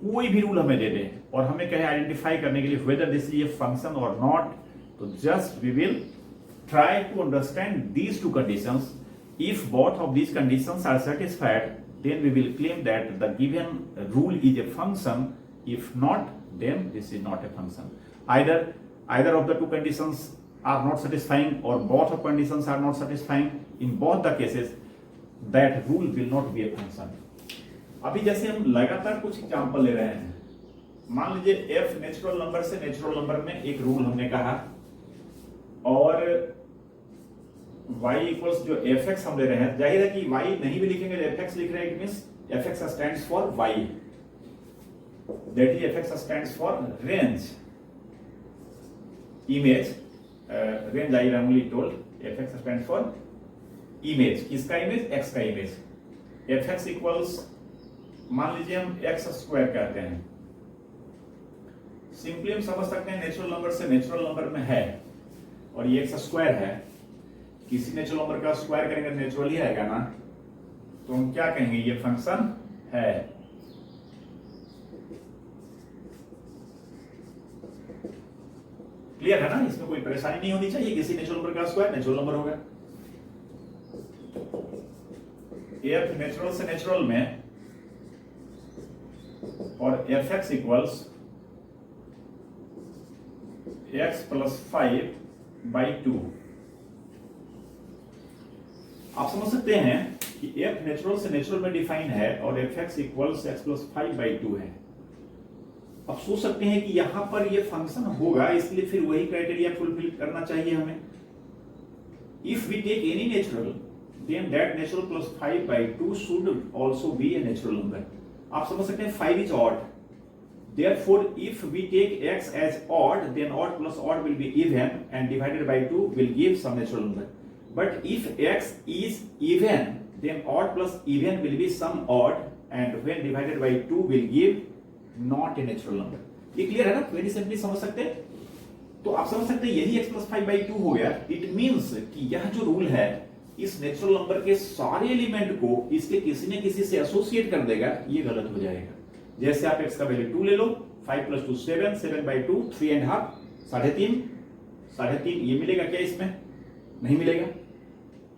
कोई भी रूल हमें दे दे और हमें कहे आइडेंटिफाई करने के लिए whether this is a function और नॉट, तो just we will try to understand these 2 conditions. If both of these conditions are satisfied, then we will claim that the given rule is a function. If not, then this is not a function. Either of the 2 conditions are not satisfying, or both of conditions are not satisfying. In both the cases, that rule will not be a function. अभी जैसे हम लगातार कुछ example ले रहे हैं, मान लीजिए f नेचुरल नंबर से नेचुरल नंबर में एक रूल हमने कहा, और y इक्वल्स जो fx हम ले रहे हैं, जाहिर है कि y नहीं भी लिखेंगे तो fx लिख रहे हैं, it means fx stands for y, that is fx stands for range image, range I randomly told, fx stands for image. किसका इमेज? x का इमेज। fx इक्वल्स मान लीजिए हम x स्क्वायर कहते हैं, सिंपली हम समझ सकते हैं नेचुरल नंबर से नेचुरल नंबर में है, और ये x स्क्वायर है, किसी नेचुरल नंबर का स्क्वायर करेंगे नेचुरल ही आएगा ना, तो हम क्या कहेंगे? ये फंक्शन है। क्लियर है ना? इसमें कोई परेशानी नहीं होनी चाहिए, किसी नेचुरल नंबर का स्क्वायर नेचुरल नंबर होगा। f नेचुरल से नेचुरल में, और fx इक्वल्स x + 5/2। आप समझ सकते हैं कि f नेचुरल से नेचुरल में डिफाइन है और fx इक्वल्स x + 5/2 है। अब सोच सकते हैं कि यहां पर ये फंक्शन होगा, इसलिए फिर वही क्राइटेरिया फुलफिल करना चाहिए हमें। If we take any natural, then that natural + 5/2 should also be a natural number. आप समझ सकते हैं 5 is odd, Therefore, if we take x as odd, then odd plus odd will be even and divided by 2 will give some natural number. But if x is even, then odd plus even will be some odd and when divided by 2 will give not a natural number. ये clear है ना? Very simply समझ सकते हैं. तो आप समझ सकते हैं यही x plus 5/2 हो गया. इट मीन्स कि यह जो रूल है इस नेचुरल नंबर के सारे एलिमेंट को इसके किसी न किसी से एसोसिएट कर देगा, ये गलत हो जाएगा. जैसे आप x का वैल्यू 2 ले लो, 5 + 2 7, 7/2 3.5 3.5 3.5 ये मिलेगा क्या? इसमें नहीं मिलेगा.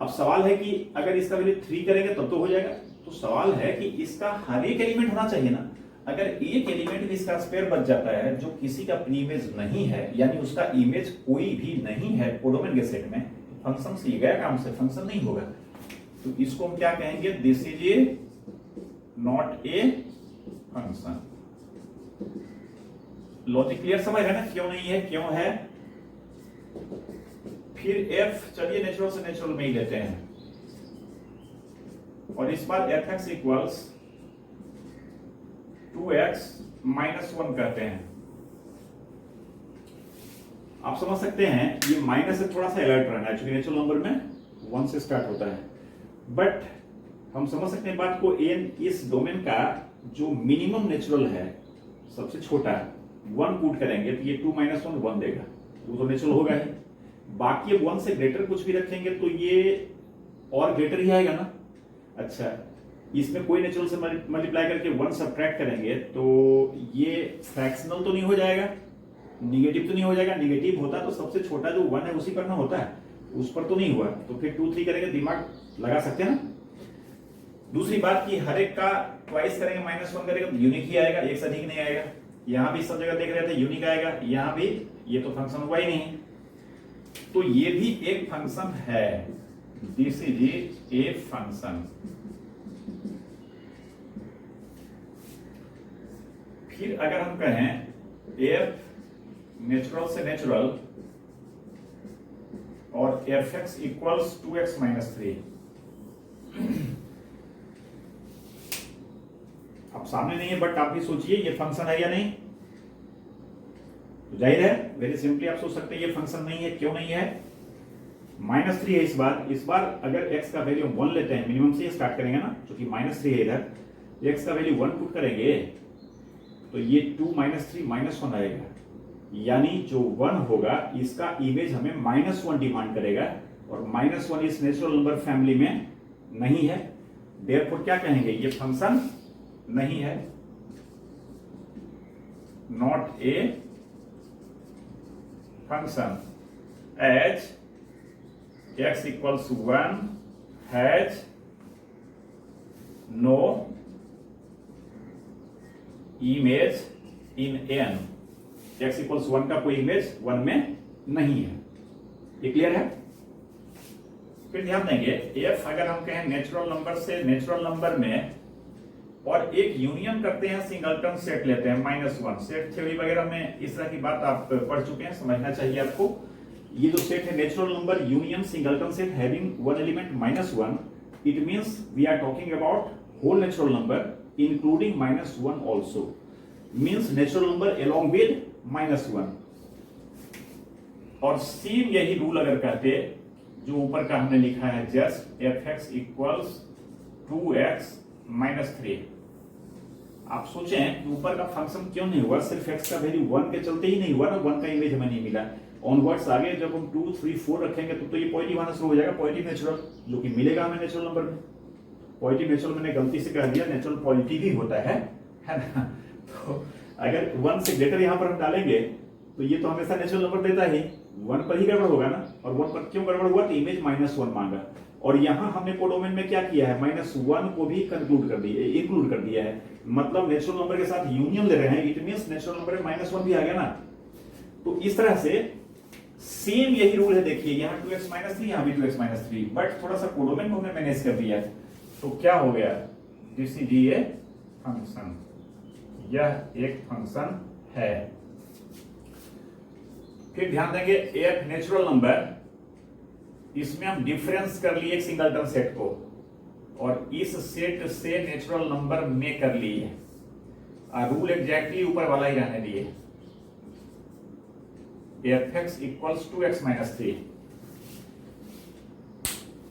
अब सवाल है कि अगर इसका वैल्यू 3 करेंगे तब तो हो जाएगा. तो सवाल है कि इसका हर एक एलिमेंट होना चाहिए ना. अगर एक एलिमेंट भी इसका स्क्वायर बच जाता है जो किसी का प्री इमेज नहीं है, यानी उसका इमेज कोई भी नहीं है कोडोमेन के सेट में, फंक्शन से गया काम से फंक्शन नहीं होगा. तो इसको हम क्या कहेंगे? This is A not a function. Logic clear समझ रहे ना? क्यों नहीं है, क्यों है? फिर f चलिए नेचुरल से नेचुरल में ही लेते हैं और इस बार fx इक्वल्स 2x - 1 कहते हैं. आप समझ सकते हैं ये माइनस से थोड़ा सा अलर्ट रहना है क्योंकि नेचुरल नंबर में 1 से स्टार्ट होता है. बट हम समझ सकते हैं बात को, n इस डोमेन का जो मिनिमम नेचुरल है सबसे छोटा 1 पुट करेंगे तो ये 2 - 1 1 देगा. वो तो नेचुरल होगा ही. बाकी 1 से ग्रेटर कुछ भी रखेंगे तो ये और ग्रेटर ही आएगा ना. अच्छा, इसमें कोई नेचुरल से मल्टीप्लाई करके 1 सब्ट्रैक्ट करेंगे तो ये फ्रैक्शनल तो नहीं हो जाएगा, निगेटिव तो नहीं हो जाएगा. निगेटिव होता तो सबसे छोटा जो 1 है उसी पर ना होता है, उस पर तो नहीं हुआ. तो फिर 2 3 करेंगे, दिमाग लगा सकते हैं ना. दूसरी बात कि हर एक का ट्वाइस करेंगे -1 करेंगे तो यूनिक ही आएगा, एक से अधिक नहीं आएगा. यहां भी सब जगह देख रहे थे यूनिक आएगा, यहां भी ये तो फंक्शन हुआ ही नहीं. तो ये भी एक फंक्शन है. This is a function. फिर अगर हम कहें f नेचुरल से नेचुरल और fx इक्वल्स 2x - 3. अब सामने नहीं है बट आप भी सोचिए ये फंक्शन है या नहीं. तो जाहिर है वेरी सिंपली आप सोच सकते हैं ये फंक्शन नहीं है. क्यों नहीं है? -3 है इस बार. इस बार अगर x का वैल्यू 1 लेते हैं, मिनिमम से स्टार्ट करेंगे ना, क्योंकि -3 है इधर. x का वैल्यू 1 पुट करेंगे तो ये 2 - 3 -1 आएगा. यानी जो 1 होगा इसका इमेज हमें -1 डिमांड करेगा और -1 इस नेचुरल नंबर फैमिली में नहीं है. देयरफॉर क्या कहेंगे? ये फंक्शन नहीं है, not a function. As x equals 1 has no image in n. x equals 1 का कोई इमेज 1 में नहीं है. ये क्लियर है? फिर ध्यान देंगे f अगर हम कहें नेचुरल नंबर से नेचुरल नंबर में और एक यूनियन करते हैं, सिंगलटन सेट लेते हैं -1. सेट थ्योरी वगैरह में इस तरह की बात आप पढ़ चुके हैं, समझना चाहिए आपको. ये जो सेट है natural number union singleton set having one element -1, it means we are talking about whole natural number including -1 also. Means natural number along with -1. और सेम यही रूल अगर कहते जो ऊपर का हमने लिखा है जस्ट fx इक्वल्स 2x - 3. आप सोचें कि ऊपर का फंक्शन क्यों नहीं हुआ? सिर्फ x का वैल्यू 1 के चलते ही नहीं हुआ ना. 1 का इमेज हमें नहीं मिला. ऑनवर्ड्स आगे जब हम 2 3 4 रखेंगे तो ये पॉजिटिव आना शुरू हो जाएगा, पॉजिटिव नेचुरल, जो कि मिलेगा हमें नेचुरल नंबर में. पॉजिटिव नेचुरल मैंने गलती से कह दिया, नेचुरल पॉजिटिव ही होता है ना. तो अगर 1 से ग्रेटर यहां पर हम डालेंगे तो ये तो हमेशा नेचुरल नंबर देता ही, 1 पर ही गड़बड़ होगा ना. और 1 पर क्यों गड़बड़ हुआ? तो इमेज -1 मांगा. और यहां हमने कोडोमेन में क्या किया है? -1 को भी इंक्लूड कर दिया है. मतलब नेचुरल नंबर के साथ यूनियन ले रहे हैं. इट मींस नेचुरल नंबर में -1 भी आ गया ना. तो इस तरह से सेम यही रूल है. देखिए यहां 2x - 3, यहां भी 2x - 3, बट थोड़ा सा कोडोमेन को हमने मैनेज कर दिया. तो क्या हो गया? This is a function. यह एक फंक्शन है. फिर ध्यान देंगे एक नेचुरल नंबर, इसमें हम डिफरेंस कर लिए एक सिंगलटन सेट को और इस सेट से नेचुरल नंबर में कर लिए. रूल एग्जैक्टली ऊपर वाला ही रहने दिए, f(x) = x - 3।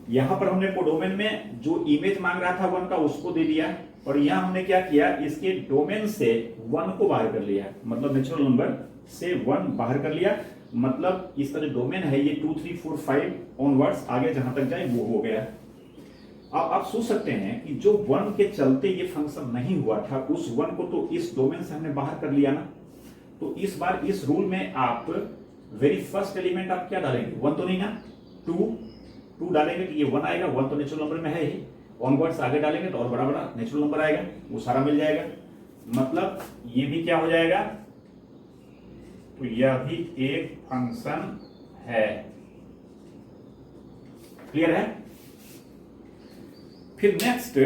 यहां पर हमने कोडोमेन में जो इमेज मांग रहा था 1 का उसको दे दिया, और यहां हमने क्या किया, इसके डोमेन से 1 को बाहर कर लिया, मतलब नेचुरल नंबर से 1 बाहर कर लिया। मतलब इसका जो डोमेन है ये 2 3 4 5 ऑनवर्ड्स आगे जहां तक जाए वो हो गया। अब आप सोच सकते हैं कि जो 1 के चलते ये फंक्शन नहीं हुआ था, उस 1 को तो इस डोमेन से हमने बाहर कर लिया ना। तो इस बार इस रूल में आप वेरी फर्स्ट एलिमेंट आप क्या डालेंगे, 1 तो नहीं ना, 2 डालेंगे कि ये 1 आएगा, 1 तो नेचुरल नंबर में है ही, ऑनवर्ड्स आगे डालेंगे तो और बड़ा बड़ा नेचुरल नंबर आएगा, वो सारा मिल जाएगा। मतलब ये भी क्या हो जाएगा, तो यह भी एक फंक्शन है। क्लियर है? फिर नेक्स्ट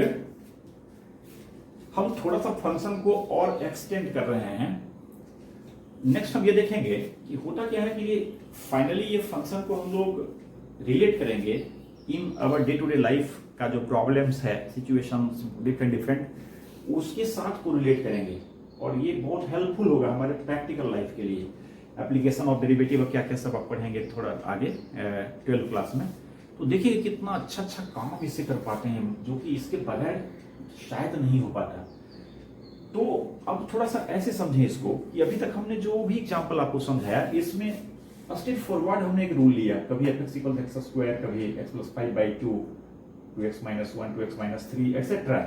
हम थोड़ा सा फंक्शन को और एक्सटेंड कर रहे हैं। नेक्स्ट हम ये देखेंगे कि होता क्या है कि ये फाइनली ये फंक्शन को हम लोग रिलेट करेंगे in our day to day life का जो प्रॉब्लम्स है, सिचुएशंस डिफरेंट, उसके साथ को रिलेट करेंगे, और ये बहुत हेल्पफुल होगा हमारे प्रैक्टिकल लाइफ के लिए। एप्लीकेशन ऑफ डेरिवेटिव क्या क्या सब आप पढ़ेंगे थोड़ा आगे 12th क्लास में। तो देखिए कितना अच्छा अच्छा काम इससे कर पाते हैं, जो कि इसके बगैर शायद नहीं हो पाता। तो अब थोड़ा सा ऐसे समझें इसको कि अभी तक हमने जो भी एग्जांपल आपको समझाया, इसमें स्ट्रेट फॉरवर्ड हमने एक रूल लिया, कभी f(x) = x², कभी x + 5/2, 2x - 1, 2x - 3 etcetera.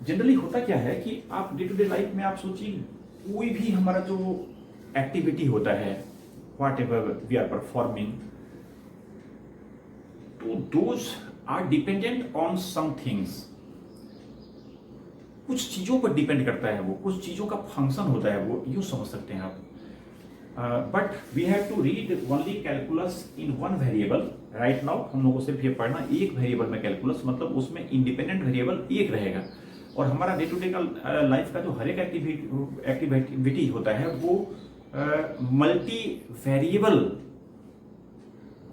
Generally होता क्या है कि आप डे टू डे लाइफ में आप सोचिए कोई भी हमारा जो एक्टिविटी होता है, whatever we are performing, तो those are dependent on some things. कुछ चीजों पर डिपेंड करता है, वो कुछ चीजों का फंक्शन होता है, वो यूं समझ सकते हैं आप। But we have to read only calculus in one variable right now. हम लोगों को सिर्फ ये पढ़ना एक वेरिएबल में कैलकुलस, मतलब उसमें इंडिपेंडेंट वेरिएबल एक रहेगा, और हमारा डे टू डे का लाइफ का जो हर एक एक्टिविटी होता है वो मल्टी वेरिएबल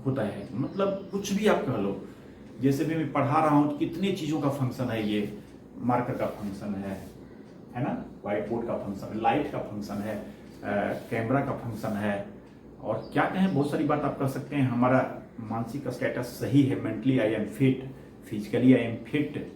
होता है। मतलब कुछ भी आप कह लो, जैसे भी मैं पढ़ा रहा हूँ कितनी चीजों का फंक्शन है, ये मार्कर का फंक्शन है ना, व्हाइट बोर्ड का फंक्शन है, लाइट का फंक्शन है, कैमरा का फंक्शन है, और क्या कहें बहुत सारी बात आप कर सकते हैं। हमारा मानसिक स्टेटस सही है, mentally I am fit, physically I am fit,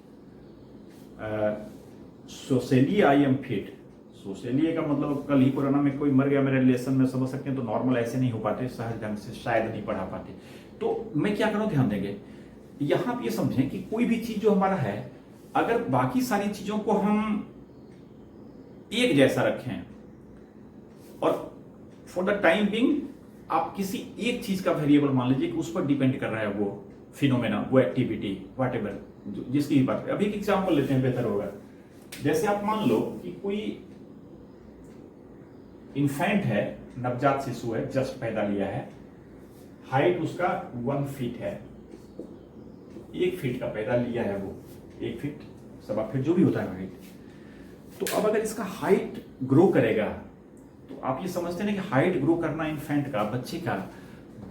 socially I am fit. Socially का मतलब कल ही कोरोना में कोई मर गया मेरे रिलेशन में, समझ सकते हैं, तो नॉर्मल ऐसे नहीं हो पाते, सहज ढंग से शायद नहीं पढ़ा पाते। तो मैं क्या करूँ, ध्यान देंगे यहां आप ये समझें कि कोई भी चीज जो हमारा है, अगर बाकी सारी चीजों को हम एक जैसा रखें और फॉर द टाइम बिंग आप किसी एक चीज का वेरिएबल मान लीजिए कि उस पर डिपेंड कर रहा है वो फिनोमेना, वो एक्टिविटी, व्हाटएवर जिसकी बात है। अभी एक एग्जांपल लेते हैं, बेहतर होगा। जैसे आप मान लो कि कोई इन्फेंट है, नवजात शिशु है, जस्ट पैदा लिया है, हाइट उसका 1 फीट है, 1 फीट का पैदा लिया है वो, 1 फीट 1.25 फीट जो भी होता है हाइट। तो अब अगर इसका हाइट ग्रो करेगा, तो आप ये समझते हैं ना कि हाइट ग्रो करना इन्फेंट का, बच्चे का,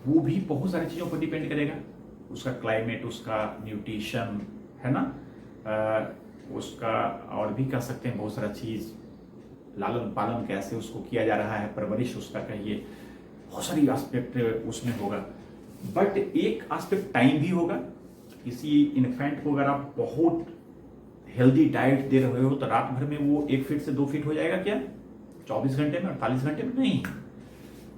वो भी बहुत सारी चीजों पर डिपेंड करेगा। उसका क्लाइमेट, उसका न्यूट्रिशन, है ना, उसका और भी कह सकते हैं बहुत सारा चीज, लालन पालन कैसे उसको किया जा रहा है, परवरिश उसका कहिए, बहुत सारी एस्पेक्ट उसमें होगा। बट एक एस्पेक्ट टाइम भी होगा। किसी इन्फेंट को अगर आप बहुत हेल्दी डाइट दे रहे हो तो रात भर में वो 1 फीट से 2 फीट हो जाएगा क्या, 24 घंटे में, 48 घंटे में? नहीं।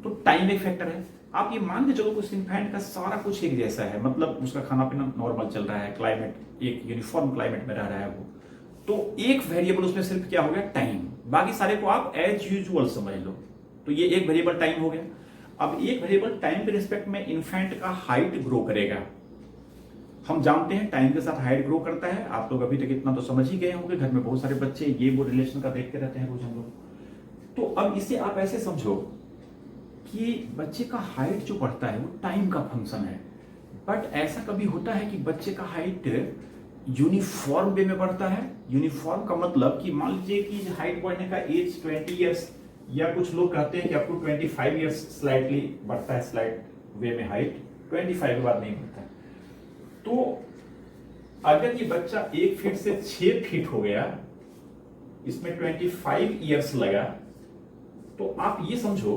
तो टाइम एक फैक्टर है। आप ये मान के चलो उस इन्फेंट का सारा कुछ एक जैसा है, मतलब उसका खाना पीना नॉर्मल चल रहा है, क्लाइमेट एक यूनिफॉर्म क्लाइमेट में रह रहा है वो, तो एक वेरिएबल उसमें सिर्फ क्या हो गया, टाइम। बाकी सारे को आप एज यूजुअल समझ लो। तो ये एक वेरिएबल टाइम हो गया। अब एक वेरिएबल टाइम के रिस्पेक्ट में इन्फेंट का हाइट ग्रो करेगा। हम जानते हैं टाइम के साथ हाइट ग्रो करता है। आप लोग अभी तक इतना तो समझ ही गए होंगे, घर में बहुत सारे बच्चे ये वो रिलेशन का देखते रहते हैं रोज हम लोग। तो अब इसे आप ऐसे समझो कि बच्चे का हाइट जो बढ़ता है वो टाइम का फंक्शन है। बट ऐसा कभी होता है कि बच्चे का हाइट यूनिफॉर्म वे में बढ़ता है। यूनिफॉर्म का मतलब कि मान लीजिए कि हाइट बढ़ने का एज 20 ईयर्स, या कुछ लोग कहते हैं कि आपको 25 ईयर्स स्लाइटली बढ़ता है, स्लाइड वे में हाइट 25 के बाद नहीं बढ़ता है। तो अगर ये बच्चा 1 फीट से 6 फीट हो गया, इसमें 25 ईयर्स लगा, तो आप ये समझो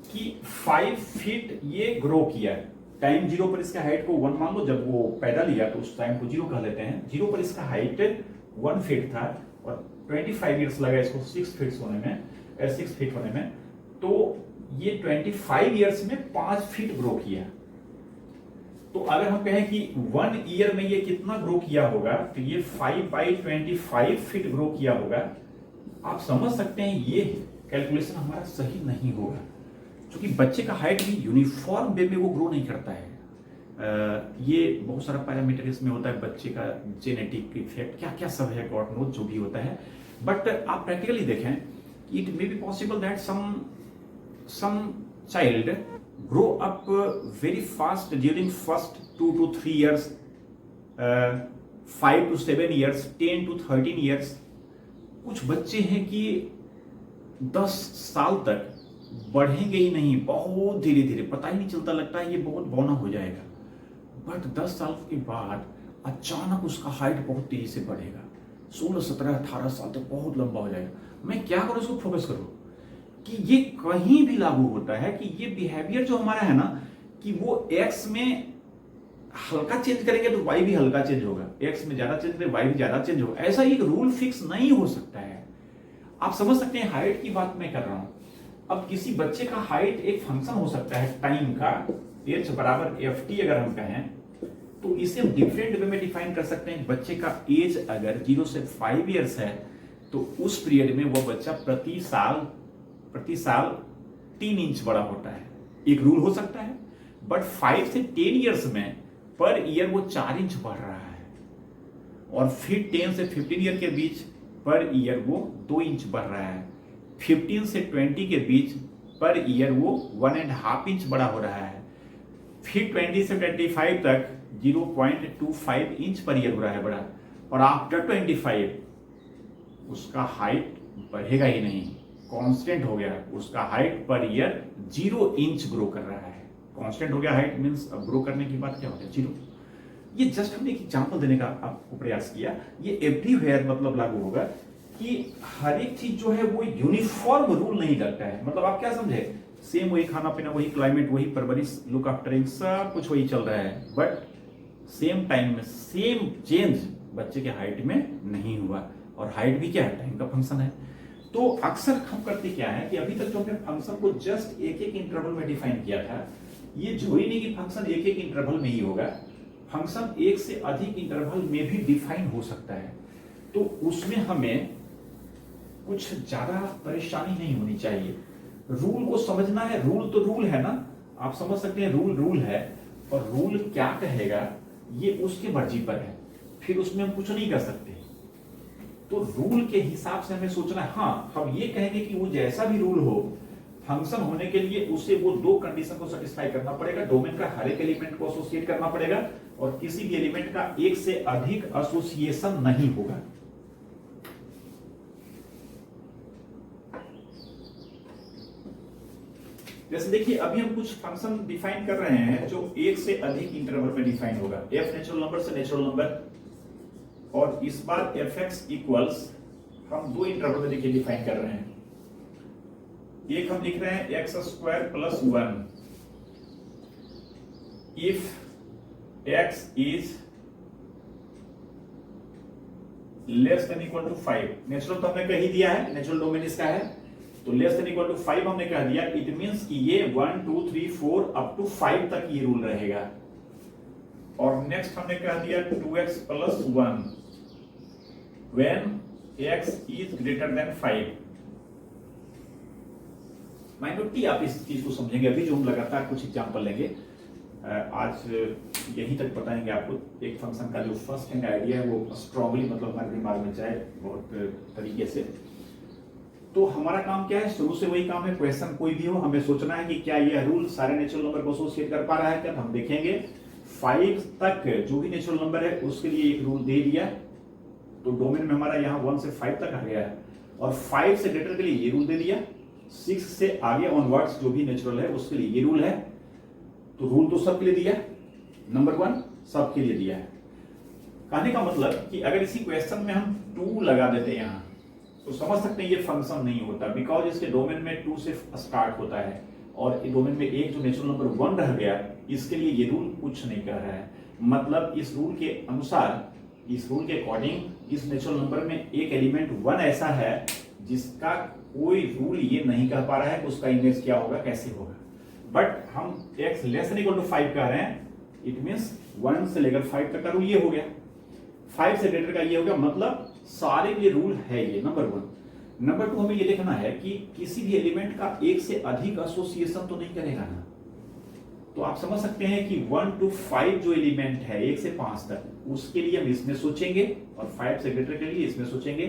कि 5 फीट ये ग्रो किया। टाइम 0 पर इसका हाइट को 1 मान लो, जब वो पैदा लिया तो उस टाइम को 0 कह लेते हैं। 0 पर इसका हाइट 1 फीट था और 25 ईयर्स लगा इसको 6 फीट होने में, 6 फीट होने में। तो ये 25 ईयर्स में 5 फीट ग्रो किया। तो अगर हम कहें कि 1 ईयर में ये कितना ग्रो किया होगा, तो ये 5/25 फीट ग्रो किया होगा। आप समझ सकते हैं ये कैलकुलेशन हमारा सही नहीं होगा, क्योंकि बच्चे का हाइट भी यूनिफॉर्म वे में वो ग्रो नहीं करता है। ये बहुत सारा पैरामीटर इसमें होता है, बच्चे का जेनेटिक इफेक्ट क्या क्या सब है, गॉड नोज जो भी होता है। बट आप प्रैक्टिकली देखें, it may be possible that some child grow up very fast during first 2 to 3 years, 5 to 7 years, 10 to 13 years। कुछ बच्चे हैं कि 10 साल तक बढ़ेंगे ही नहीं, बहुत धीरे धीरे, पता ही नहीं चलता, लगता है ये बहुत बौना हो जाएगा। बट 10 साल के बाद अचानक उसका हाइट बहुत तेजी से बढ़ेगा, 16, 17, 18 साल तक बहुत लंबा हो जाएगा। मैं क्या करूं, इसको फोकस करूं कि ये कहीं भी लागू होता है कि ये बिहेवियर जो हमारा है ना, कि वो एक्स में हल्का चेंज करेंगे तो वाई भी हल्का चेंज होगा, एक्स में ज्यादा चेंज करेंगे वाई भी ज्यादा चेंज होगा। ऐसा एक रूल फिक्स नहीं हो सकता है। आप समझ सकते हैं, हाइट की बात मैं कर रहा हूं। अब किसी बच्चे का हाइट एक फंक्शन हो सकता है टाइम का, h बराबर ft अगर हम कहें, तो इसे हम डिफरेंट वे में डिफाइन कर सकते हैं। बच्चे का एज अगर 0 से 5 ईयर्स है, तो उस पीरियड में वो बच्चा प्रति साल 3 इंच बड़ा होता है, एक रूल हो सकता है। बट 5 से 10 ईयर्स में पर ईयर वो 4 इंच बढ़ रहा है, और फिर 10 से 15 ईयर के बीच पर ईयर वो 2 इंच बढ़ रहा है। 15 से 20 के बीच पर ईयर वो 1.5 इंच बड़ा हो रहा है। फिर 20 से 25 तक 0.25 इंच पर ईयर हो रहा है बड़ा, और आफ्टर 25 उसका हाइट बढ़ेगा ही नहीं, कांस्टेंट हो गया। उसका height per year 0 inch grow कर रहा है। कांस्टेंट हो गया हाइट, मींस अब ग्रो करने की बात क्या हो गया, 0। ये जस्ट हमने एक एग्जांपल देने का आपको प्रयास किया। ये एवरीवेयर मतलब लागू होगा कि हर एक चीज जो है वो यूनिफॉर्म रूल नहीं करता है। मतलब आप क्या समझे, सेम वही खाना पीना, वही क्लाइमेट, वही परवरिश, लुक आफ्टरिंग, सब कुछ वही चल रहा है, बट सेम टाइम में सेम चेंज बच्चे के हाइट में नहीं हुआ। और हाइट भी क्या है, टाइम का फंक्शन है। तो अक्सर हम करते क्या है कि अभी तक जो हमने फंक्शन को जस्ट एक एक इंटरवल में डिफाइन किया था, ये जरूरी नहीं कि फंक्शन एक एक इंटरवल में ही होगा। फंक्शन एक से अधिक इंटरवल में भी डिफाइन हो सकता है। तो उसमें हमें कुछ ज्यादा परेशानी नहीं होनी चाहिए। रूल को समझना है, रूल तो रूल है ना, आप समझ सकते हैं रूल रूल है, और रूल क्या कहेगा ये उसके मर्जी पर है, फिर उसमें हम कुछ नहीं कर सकते। तो रूल के हिसाब से हमें सोचना है। हाँ, हम ये कहेंगे कि वो जैसा भी रूल हो, फंक्शन होने के लिए उसे वो 2 कंडीशन को सेटिस्फाई करना पड़ेगा। डोमेन का हर एक एलिमेंट को एसोसिएट करना पड़ेगा, और किसी भी एलिमेंट का एक से अधिक एसोसिएशन नहीं होगा। जैसे देखिए, अभी हम कुछ फंक्शन डिफाइन कर रहे हैं जो एक से अधिक इंटरवल में डिफाइन होगा। f नेचुरल नंबर से नेचुरल नंबर, और इस बार fx इक्वल्स हम 2 इंटरवल में देखिए डिफाइन कर रहे हैं। एक हम लिख रहे हैं x² + 1 if x is less than equal to 5। नेचुरल तो हमने कह ही दिया है, नेचुरल डोमेन इसका है, तो लेस देन इक्वल टू 5 हमने कह दिया। इट मींस कि ये 1 2 3 4 अप टू 5 तक ये रूल रहेगा। और नेक्स्ट हमने कह दिया 2x + 1 when x is greater than 5। Minority आप इस चीज को समझेंगे। अभी जो हम लगातार कुछ एग्जांपल लेंगे, आज यहीं तक बताएंगे आपको। एक फंक्शन का जो फर्स्ट हैंड आइडिया है वो स्ट्रांगली मतलब हमारे दिमाग में जाए बहुत तरीके से। तो हमारा काम क्या है, शुरू से वही काम है। क्वेश्चन कोई भी हो, हमें सोचना है कि क्या यह रूल सारे नेचुरल नंबर को एसोसिएट कर पा रहा है क्या। हम देखेंगे 5 तक जो भी नेचुरल नंबर है उसके लिए एक रूल दे दिया, तो डोमेन में हमारा यहाँ 1 से 5 तक आ गया है। और 5 से ग्रेटर के लिए ये रूल दे दिया, 6 से आगे ऑनवर्ड्स जो भी नेचुरल है उसके लिए ये रूल है। तो रूल तो सबके लिए दिया, नंबर 1 सबके लिए दिया है। कहने का मतलब कि अगर इसी क्वेश्चन में हम 2 लगा देते यहाँ, तो समझ सकते हैं ये फंक्शन नहीं होता, बिकॉज इसके डोमेन में 2 से स्टार्ट होता है और डोमेन में एक जो नेचुरल नंबर 1 रह गया, इसके लिए ये रूल कुछ नहीं कर रहा है। मतलब इस रूल के अनुसार, इस रूल के अकॉर्डिंग इस नेचुरल नंबर में एक एलिमेंट 1 ऐसा है जिसका कोई रूल ये नहीं कह पा रहा है कि उसका इमेज क्या होगा, कैसे होगा। बट हम x less than equal to 5 कह रहे हैं, इट मींस 1 से लेकर 5 तक का रूल ये हो गया, 5 से ग्रेटर का ये हो गया, मतलब सारे ये रूल है ये नंबर 1। नंबर 2 हमें ये देखना है कि किसी भी एलिमेंट का एक से अधिक एसोसिएशन तो नहीं करेगा ना। तो आप समझ सकते हैं कि 1 to 5 जो एलिमेंट है 1 से 5 तक, उसके लिए हम इसमें सोचेंगे और 5 से ग्रेटर के लिए इसमें सोचेंगे।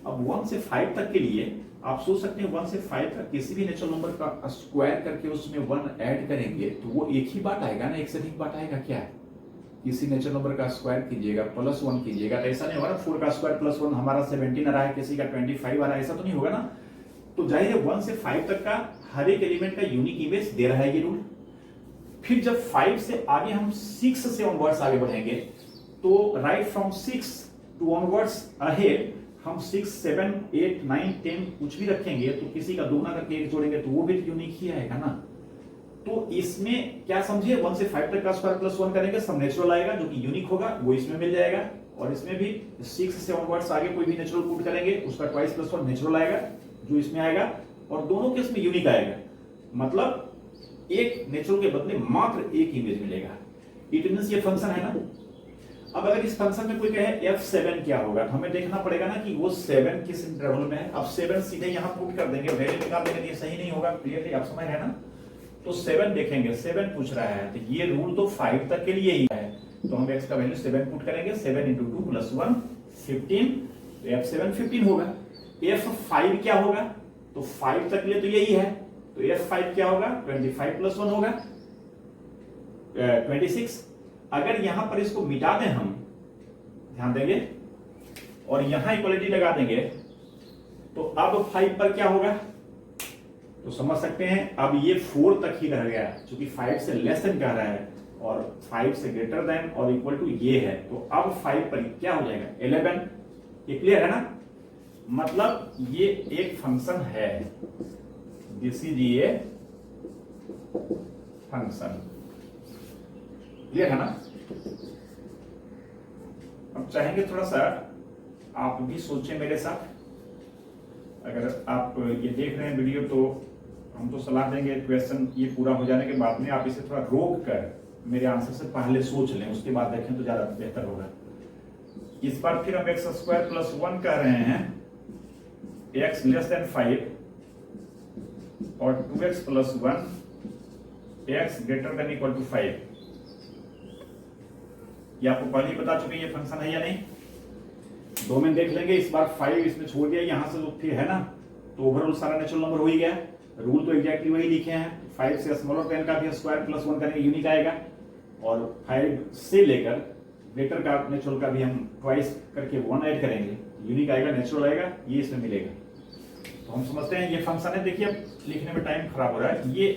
अब 1 से 5 तक के लिए आप सोच सकते हैं 1 से 5 तक किसी भी नेचुरल नंबर का स्क्वायर करके उसमें 1 ऐड करेंगे तो वो एक ही बात आएगा ना, एक से अधिक बात आएगा क्या? किसी नेचुरल नंबर का स्क्वायर कीजिएगा प्लस 1 कीजिएगा तो ऐसा नहीं होगा ना 4 का स्क्वायर प्लस 1 हमारा 17 आ रहा है, किसी का 25 आ रहा है, ऐसा तो नहीं होगा ना। तो जाहिर है 1 से 5 तक का हर एक एलिमेंट का यूनिक इमेज दे रहा है ये रूल। फिर जब 5 से आगे हम 6 से ऑनवर्ड्स आगे बढ़ेंगे तो right from 6 to onwards ahead हम 6, 7, 8, 9, 10 कुछ भी रखेंगे तो किसी का दोगुना करके एक जोड़ेंगे तो वो भी यूनिक ही आएगा ना। तो इसमें क्या समझिए 1 से 5 तक का स्क्वायर प्लस 1 करेंगे सब नेचुरल आएगा जो कि यूनिक होगा, वो इसमें मिल जाएगा। और इसमें भी 6 से ऑनवर्ड्स आगे कोई भी नेचुरल पुट करेंगे उसका ट्वाइस प्लस 1 नेचुरल आएगा जो इसमें आएगा, और दोनों के इसमें यूनिक आएगा। मतलब एक नेचुरल के बदले मात्र एक इमेज मिलेगा। इट मींस ये फंक्शन है ना। अब अगर इस फंक्शन में कोई कहे f7 क्या होगा तो हमें देखना पड़ेगा ना कि वो 7 किस इंटरवल में है। अब 7 सीधे यहां पुट कर देंगे, वैल्यू निकाल देंगे तो ये सही नहीं होगा, क्लियरली आप समझ रहे हैं ना। तो 7 देखेंगे, 7 पूछ रहा है तो ये रूल तो 5 तक के लिए ही है, तो हम x का वैल्यू 7 पुट करेंगे, 7 × 2 + 1 15, तो f7 15 होगा। f5 क्या होगा तो 5 तक के लिए तो यही है, तो f5 क्या होगा 25 + 1 होगा 26। अगर यहां पर इसको मिटा दें हम, ध्यान देंगे, और यहां इक्वलिटी लगा देंगे तो अब 5 पर क्या होगा तो समझ सकते हैं अब ये 4 तक ही रह गया क्योंकि 5 से लेस देन कह रहा है और 5 से ग्रेटर देन और इक्वल टू ये है, तो अब 5 पर क्या हो जाएगा 11। ये क्लियर है ना। मतलब ये एक फंक्शन है, दिस इज ये फंक्शन, क्लियर है ना। अब चाहेंगे थोड़ा सा आप भी सोचें मेरे साथ, अगर आप ये देख रहे हैं वीडियो तो हम तो सलाह देंगे क्वेश्चन ये पूरा हो जाने के बाद में आप इसे थोड़ा रोक कर मेरे आंसर से पहले सोच लें, उसके बाद देखें तो ज्यादा बेहतर होगा। इस बार फिर हम x² + 1 कह रहे हैं, x < 5 और 2x + 1 x > 5। ये आपको पहले ही बता चुके ये फंक्शन है या नहीं। डोमेन देख लेंगे, इस बार 5 इसमें छोड़ दिया, यहां से तो फिर है ना, तो ओवरऑल सारा नेचुरल नंबर हो ही गया। रूल तो एग्जैक्टली वही लिखे हैं, 5 से स्मॉलर 10 का भी स्क्वायर प्लस 1 करेंगे यूनिक आएगा, और 5 से लेकर ग्रेटर का नेचुरल का भी हम ट्वाइस करके 1 ऐड करेंगे, यूनिक आएगा, नेचुरल आएगा, ये इसमें मिलेगा। तो हम समझते हैं ये फंक्शन है। देखिए अब लिखने में टाइम खराब हो रहा है, ये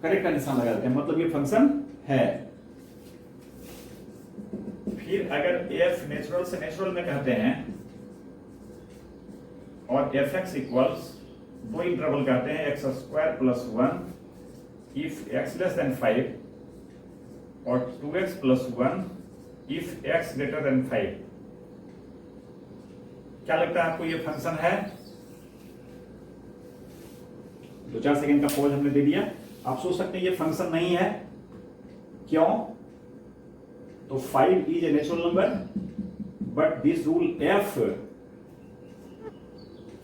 करेक्ट का निशान लगा देते हैं, मतलब ये फंक्शन है। फिर अगर f नेचुरल से नेचुरल में कहते हैं और fx इक्वल्स 2 इंटरवल कहते हैं x² + 1 इफ x < 5 और 2x + 1 इफ x < 5। क्या लगता है आपको ये फंक्शन है? 2-4 सेकंड का पॉज हमने दे दिया। आप सोच सकते हैं ये फंक्शन नहीं है, क्यों? तो 5 is a natural number, but this rule f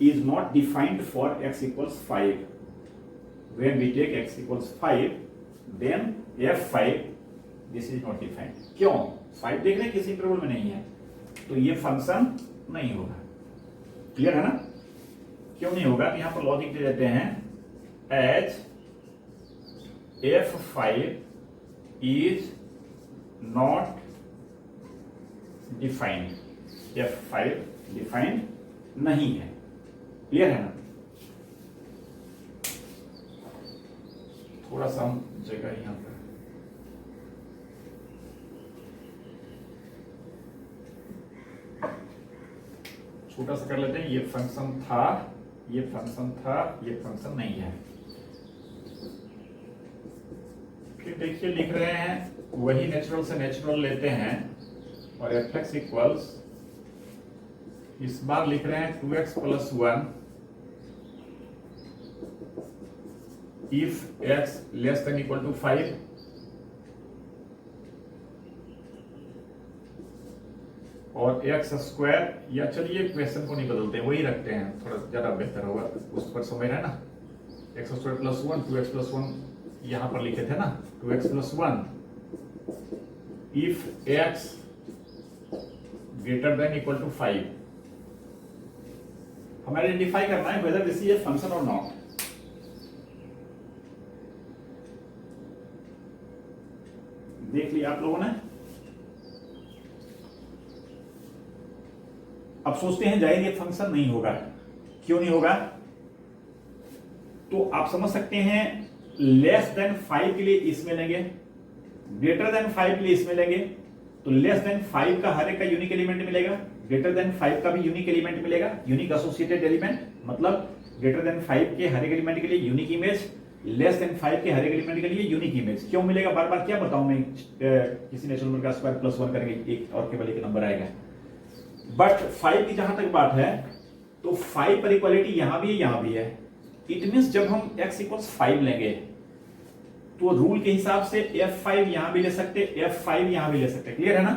is not defined for x = 5. When we take x = 5, then f5 this is not defined. क्यों? 5 देख रहे हैं किसी इंटरवल में नहीं है, तो ये फंक्शन नहीं होगा। क्लियर है ना? क्यों नहीं होगा? यहां पर लॉजिक दे देते हैं as f5 is not defined, f5 defined नहीं है। क्लियर है ना? थोड़ा सा हम जगह यहां पर छोटा सा कर लेते हैं, ये फंक्शन था, ये फंक्शन था, ये फंक्शन नहीं है। फिर देखिए लिख रहे हैं वही नेचुरल से नेचुरल लेते हैं और एफ एक्स इक्वल्स, इस बार लिख रहे हैं 2x plus 1 if x less than equal to 5 और एक्स स्क्वायर, या चलिए क्वेश्चन को नहीं बदलते हैं, वही रखते हैं, थोड़ा ज्यादा बेहतर होगा, उस पर समझ रहे हैं ना। X square plus 1, 2x plus 1 यहां पर लिखे थे ना, 2x plus 1 if x greater than equal to 5। हमें आइडेंटिफाई करना है whether this is a function और नॉट। देख लिया आप लोगों ने। अब सोचते हैं जाहिर ये फंक्शन नहीं होगा, क्यों नहीं होगा? तो आप समझ सकते हैं लेस देन 5 के लिए इसमें लेंगे, ग्रेटर देन 5 के लिए इसमें लेंगे, तो लेस देन 5 का हर एक का यूनिक एलिमेंट मिलेगा, ग्रेटर देन 5 का भी यूनिक एलिमेंट मिलेगा, यूनिक एसोसिएटेड एलिमेंट, मतलब ग्रेटर देन 5 के हर एक एलिमेंट के लिए यूनिक इमेज, लेस देन 5 के हर एक एलिमेंट के लिए यूनिक इमेज। क्यों मिलेगा बार बार क्या बताऊं मैं, किसी नेचुरल नंबर का स्क्वायर प्लस 1 करेंगे एक और केवल एक नंबर आएगा। बट 5 की जहां तक बात है तो 5 पर इक्वालिटी यहां भी है, यहां भी है। इट मींस जब हम x इक्वल्स 5 लेंगे तो रूल के हिसाब से f5 यहां भी ले सकते, f5 यहां भी ले सकते, क्लियर है ना?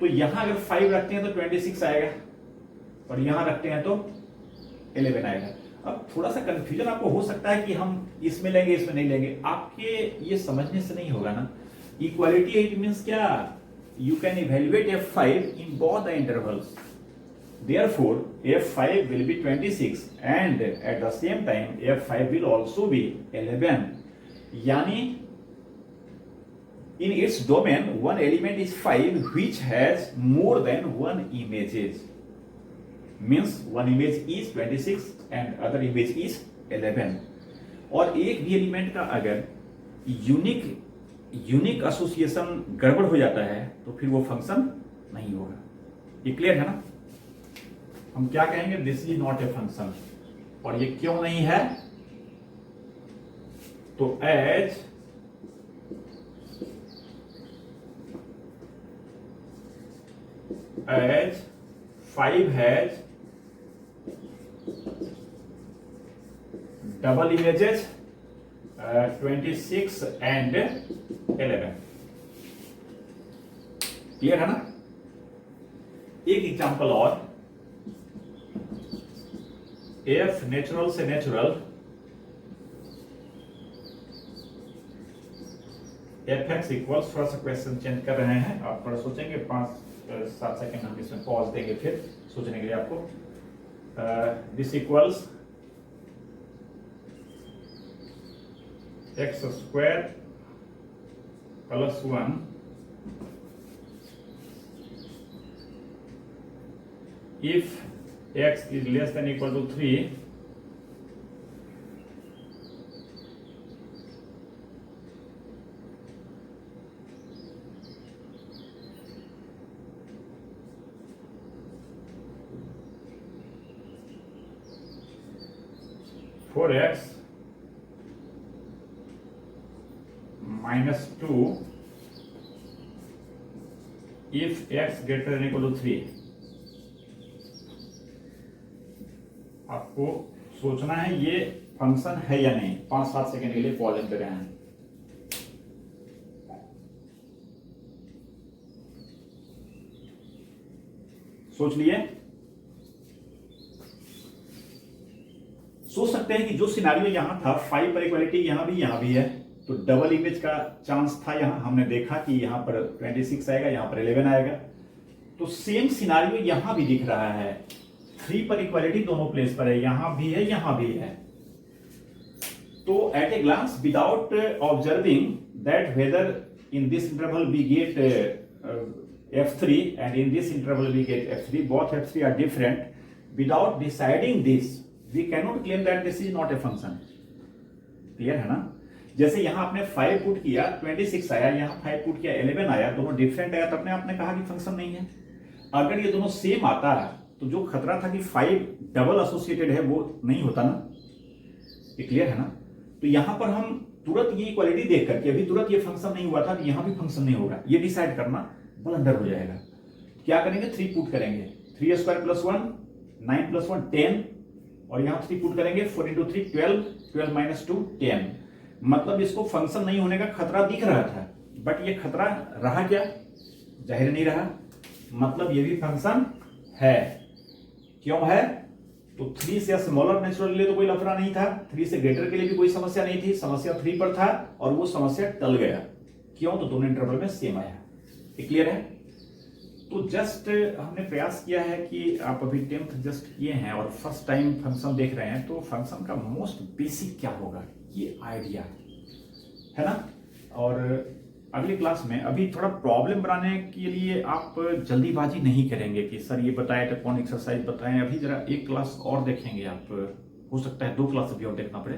तो यहां अगर 5 रखते हैं तो 26 आएगा और यहां रखते हैं तो 11 आएगा। अब थोड़ा सा कंफ्यूजन आपको हो सकता है कि हम इसमें लेंगे इसमें नहीं लेंगे, आपके ये समझने से नहीं होगा ना। इक्वालिटी इट मींस क्या, you can evaluate f5 in both the intervals, therefore f5 will be 26 and at the same time f5 will also be 11, yani in its domain one element is 5 which has more than one images, means one image is 26 and other image is 11। और एक भी element का अगर unique association गड़बड़ हो जाता है तो फिर वो फंक्शन नहीं होगा। ये क्लियर है ना? हम क्या कहेंगे, this is not a function. और ये क्यों नहीं है? तो as as 5 has double images 26 and 11, clear है ना? एक एग्जांपल और, एफ नेचुरल से नेचुरल एफ एक्स इक्वल्स, थोड़ा सा क्वेश्चन चेंज कर रहे हैं, आप थोड़ा सोचेंगे, 5-7 सेकेंड हम इसमें पॉज देंगे फिर सोचने के लिए आपको। This equals x square plus 1 if x is less than equal to 3, for x minus 2 if x greater than equal to 3। आपको सोचना है ये फंक्शन है या नहीं। 5-7 सेकेंड के लिए पॉज कर रहे हैं। सोच लिए? सोच सकते हैं कि जो सिनारियो यहां था 5 पर इक्वालिटी यहां भी है, तो डबल इमेज का चांस था। यहां हमने देखा कि यहां पर 26 आएगा, यहां पर 11 आएगा। तो सेम सिनारियो यहां भी दिख रहा है। 3 पर इक्वालिटी दोनों प्लेस पर है, यहां भी है। तो at a glance without observing that whether in this interval we get f3 and in this interval we get f3, both f3 are different. Without deciding this we cannot claim that this is not a function। Clear है ना? जैसे यहां आपने 5 put किया 26 आया, यहां 5 put किया 11 आया, दोनों डिफरेंट आया, तो अपने आपने कहा कि फंक्शन नहीं है। अगर ये दोनों सेम आता तो जो खतरा था कि 5 डबल एसोसिएटेड है वो नहीं होता ना, ये क्लियर है ना। तो यहां पर हम तुरंत ये इक्वालिटी देख करके, अभी तुरंत ये फंक्शन नहीं हुआ था, यहां भी फंक्शन नहीं होगा, ये डिसाइड करना ब्लंडर हो जाएगा। क्या करेंगे, 3 पुट करेंगे, 3 स्क्वायर प्लस 1, 9 प्लस 1 10, और यहां 3 पुट करेंगे, 4 इंटू 3 12, 12 माइनस 2 10। मतलब इसको फंक्शन नहीं होने का खतरा दिख रहा था, बट ये खतरा रहा क्या, जाहिर नहीं रहा, मतलब ये भी फंक्शन है। क्यों है, तो 3 से स्मॉलर नेचुरल के लिए तो कोई लफड़ा नहीं था, 3 से ग्रेटर के लिए भी कोई समस्या नहीं थी, समस्या 3 पर था और वो समस्या टल गया। क्यों, तो दोनों इंटरवल में सेम आया। क्लियर है। तो जस्ट हमने प्रयास किया है कि आप अभी 10th जस्ट किए हैं और फर्स्ट टाइम फंक्शन देख रहे हैं, तो फंक्शन का मोस्ट बेसिक क्या होगा ये आइडिया है ना। और अगली क्लास में अभी थोड़ा प्रॉब्लम बनाने के लिए आप जल्दीबाजी नहीं करेंगे कि सर ये बताए तो कौन एक्सरसाइज बताएं, अभी जरा एक क्लास और देखेंगे आप, हो सकता है 2 क्लास अभी और देखना पड़े।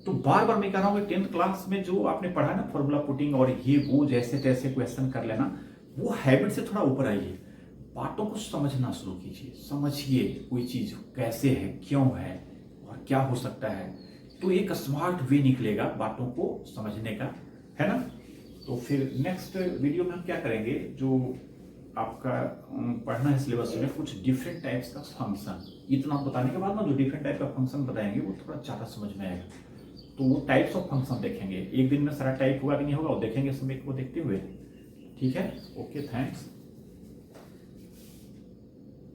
तो बार बार मैं कह रहा हूँ कि 10th क्लास में जो आपने पढ़ा ना फॉर्मूला पुटिंग और ये वो जैसे तैसे क्वेश्चन कर लेना, वो हैबिट से थोड़ा ऊपर आइए, बातों को समझना शुरू कीजिए, समझिए कोई चीज कैसे है, क्यों है और क्या हो सकता है, तो एक स्मार्ट वे निकलेगा बातों को समझने का, है ना। तो फिर नेक्स्ट वीडियो में हम क्या करेंगे, जो आपका पढ़ना है सिलेबस में कुछ डिफरेंट टाइप्स का फंक्शन, इतना बताने के बाद ना जो डिफरेंट टाइप का फंक्शन बताएंगे वो थोड़ा ज़्यादा समझ में आएगा। तो वो टाइप्स ऑफ फंक्शन देखेंगे, एक दिन में सारा टाइप हुआ कि नहीं होगा वो देखेंगे, समय को देखते हुए। ठीक है, ओके, थैंक्स।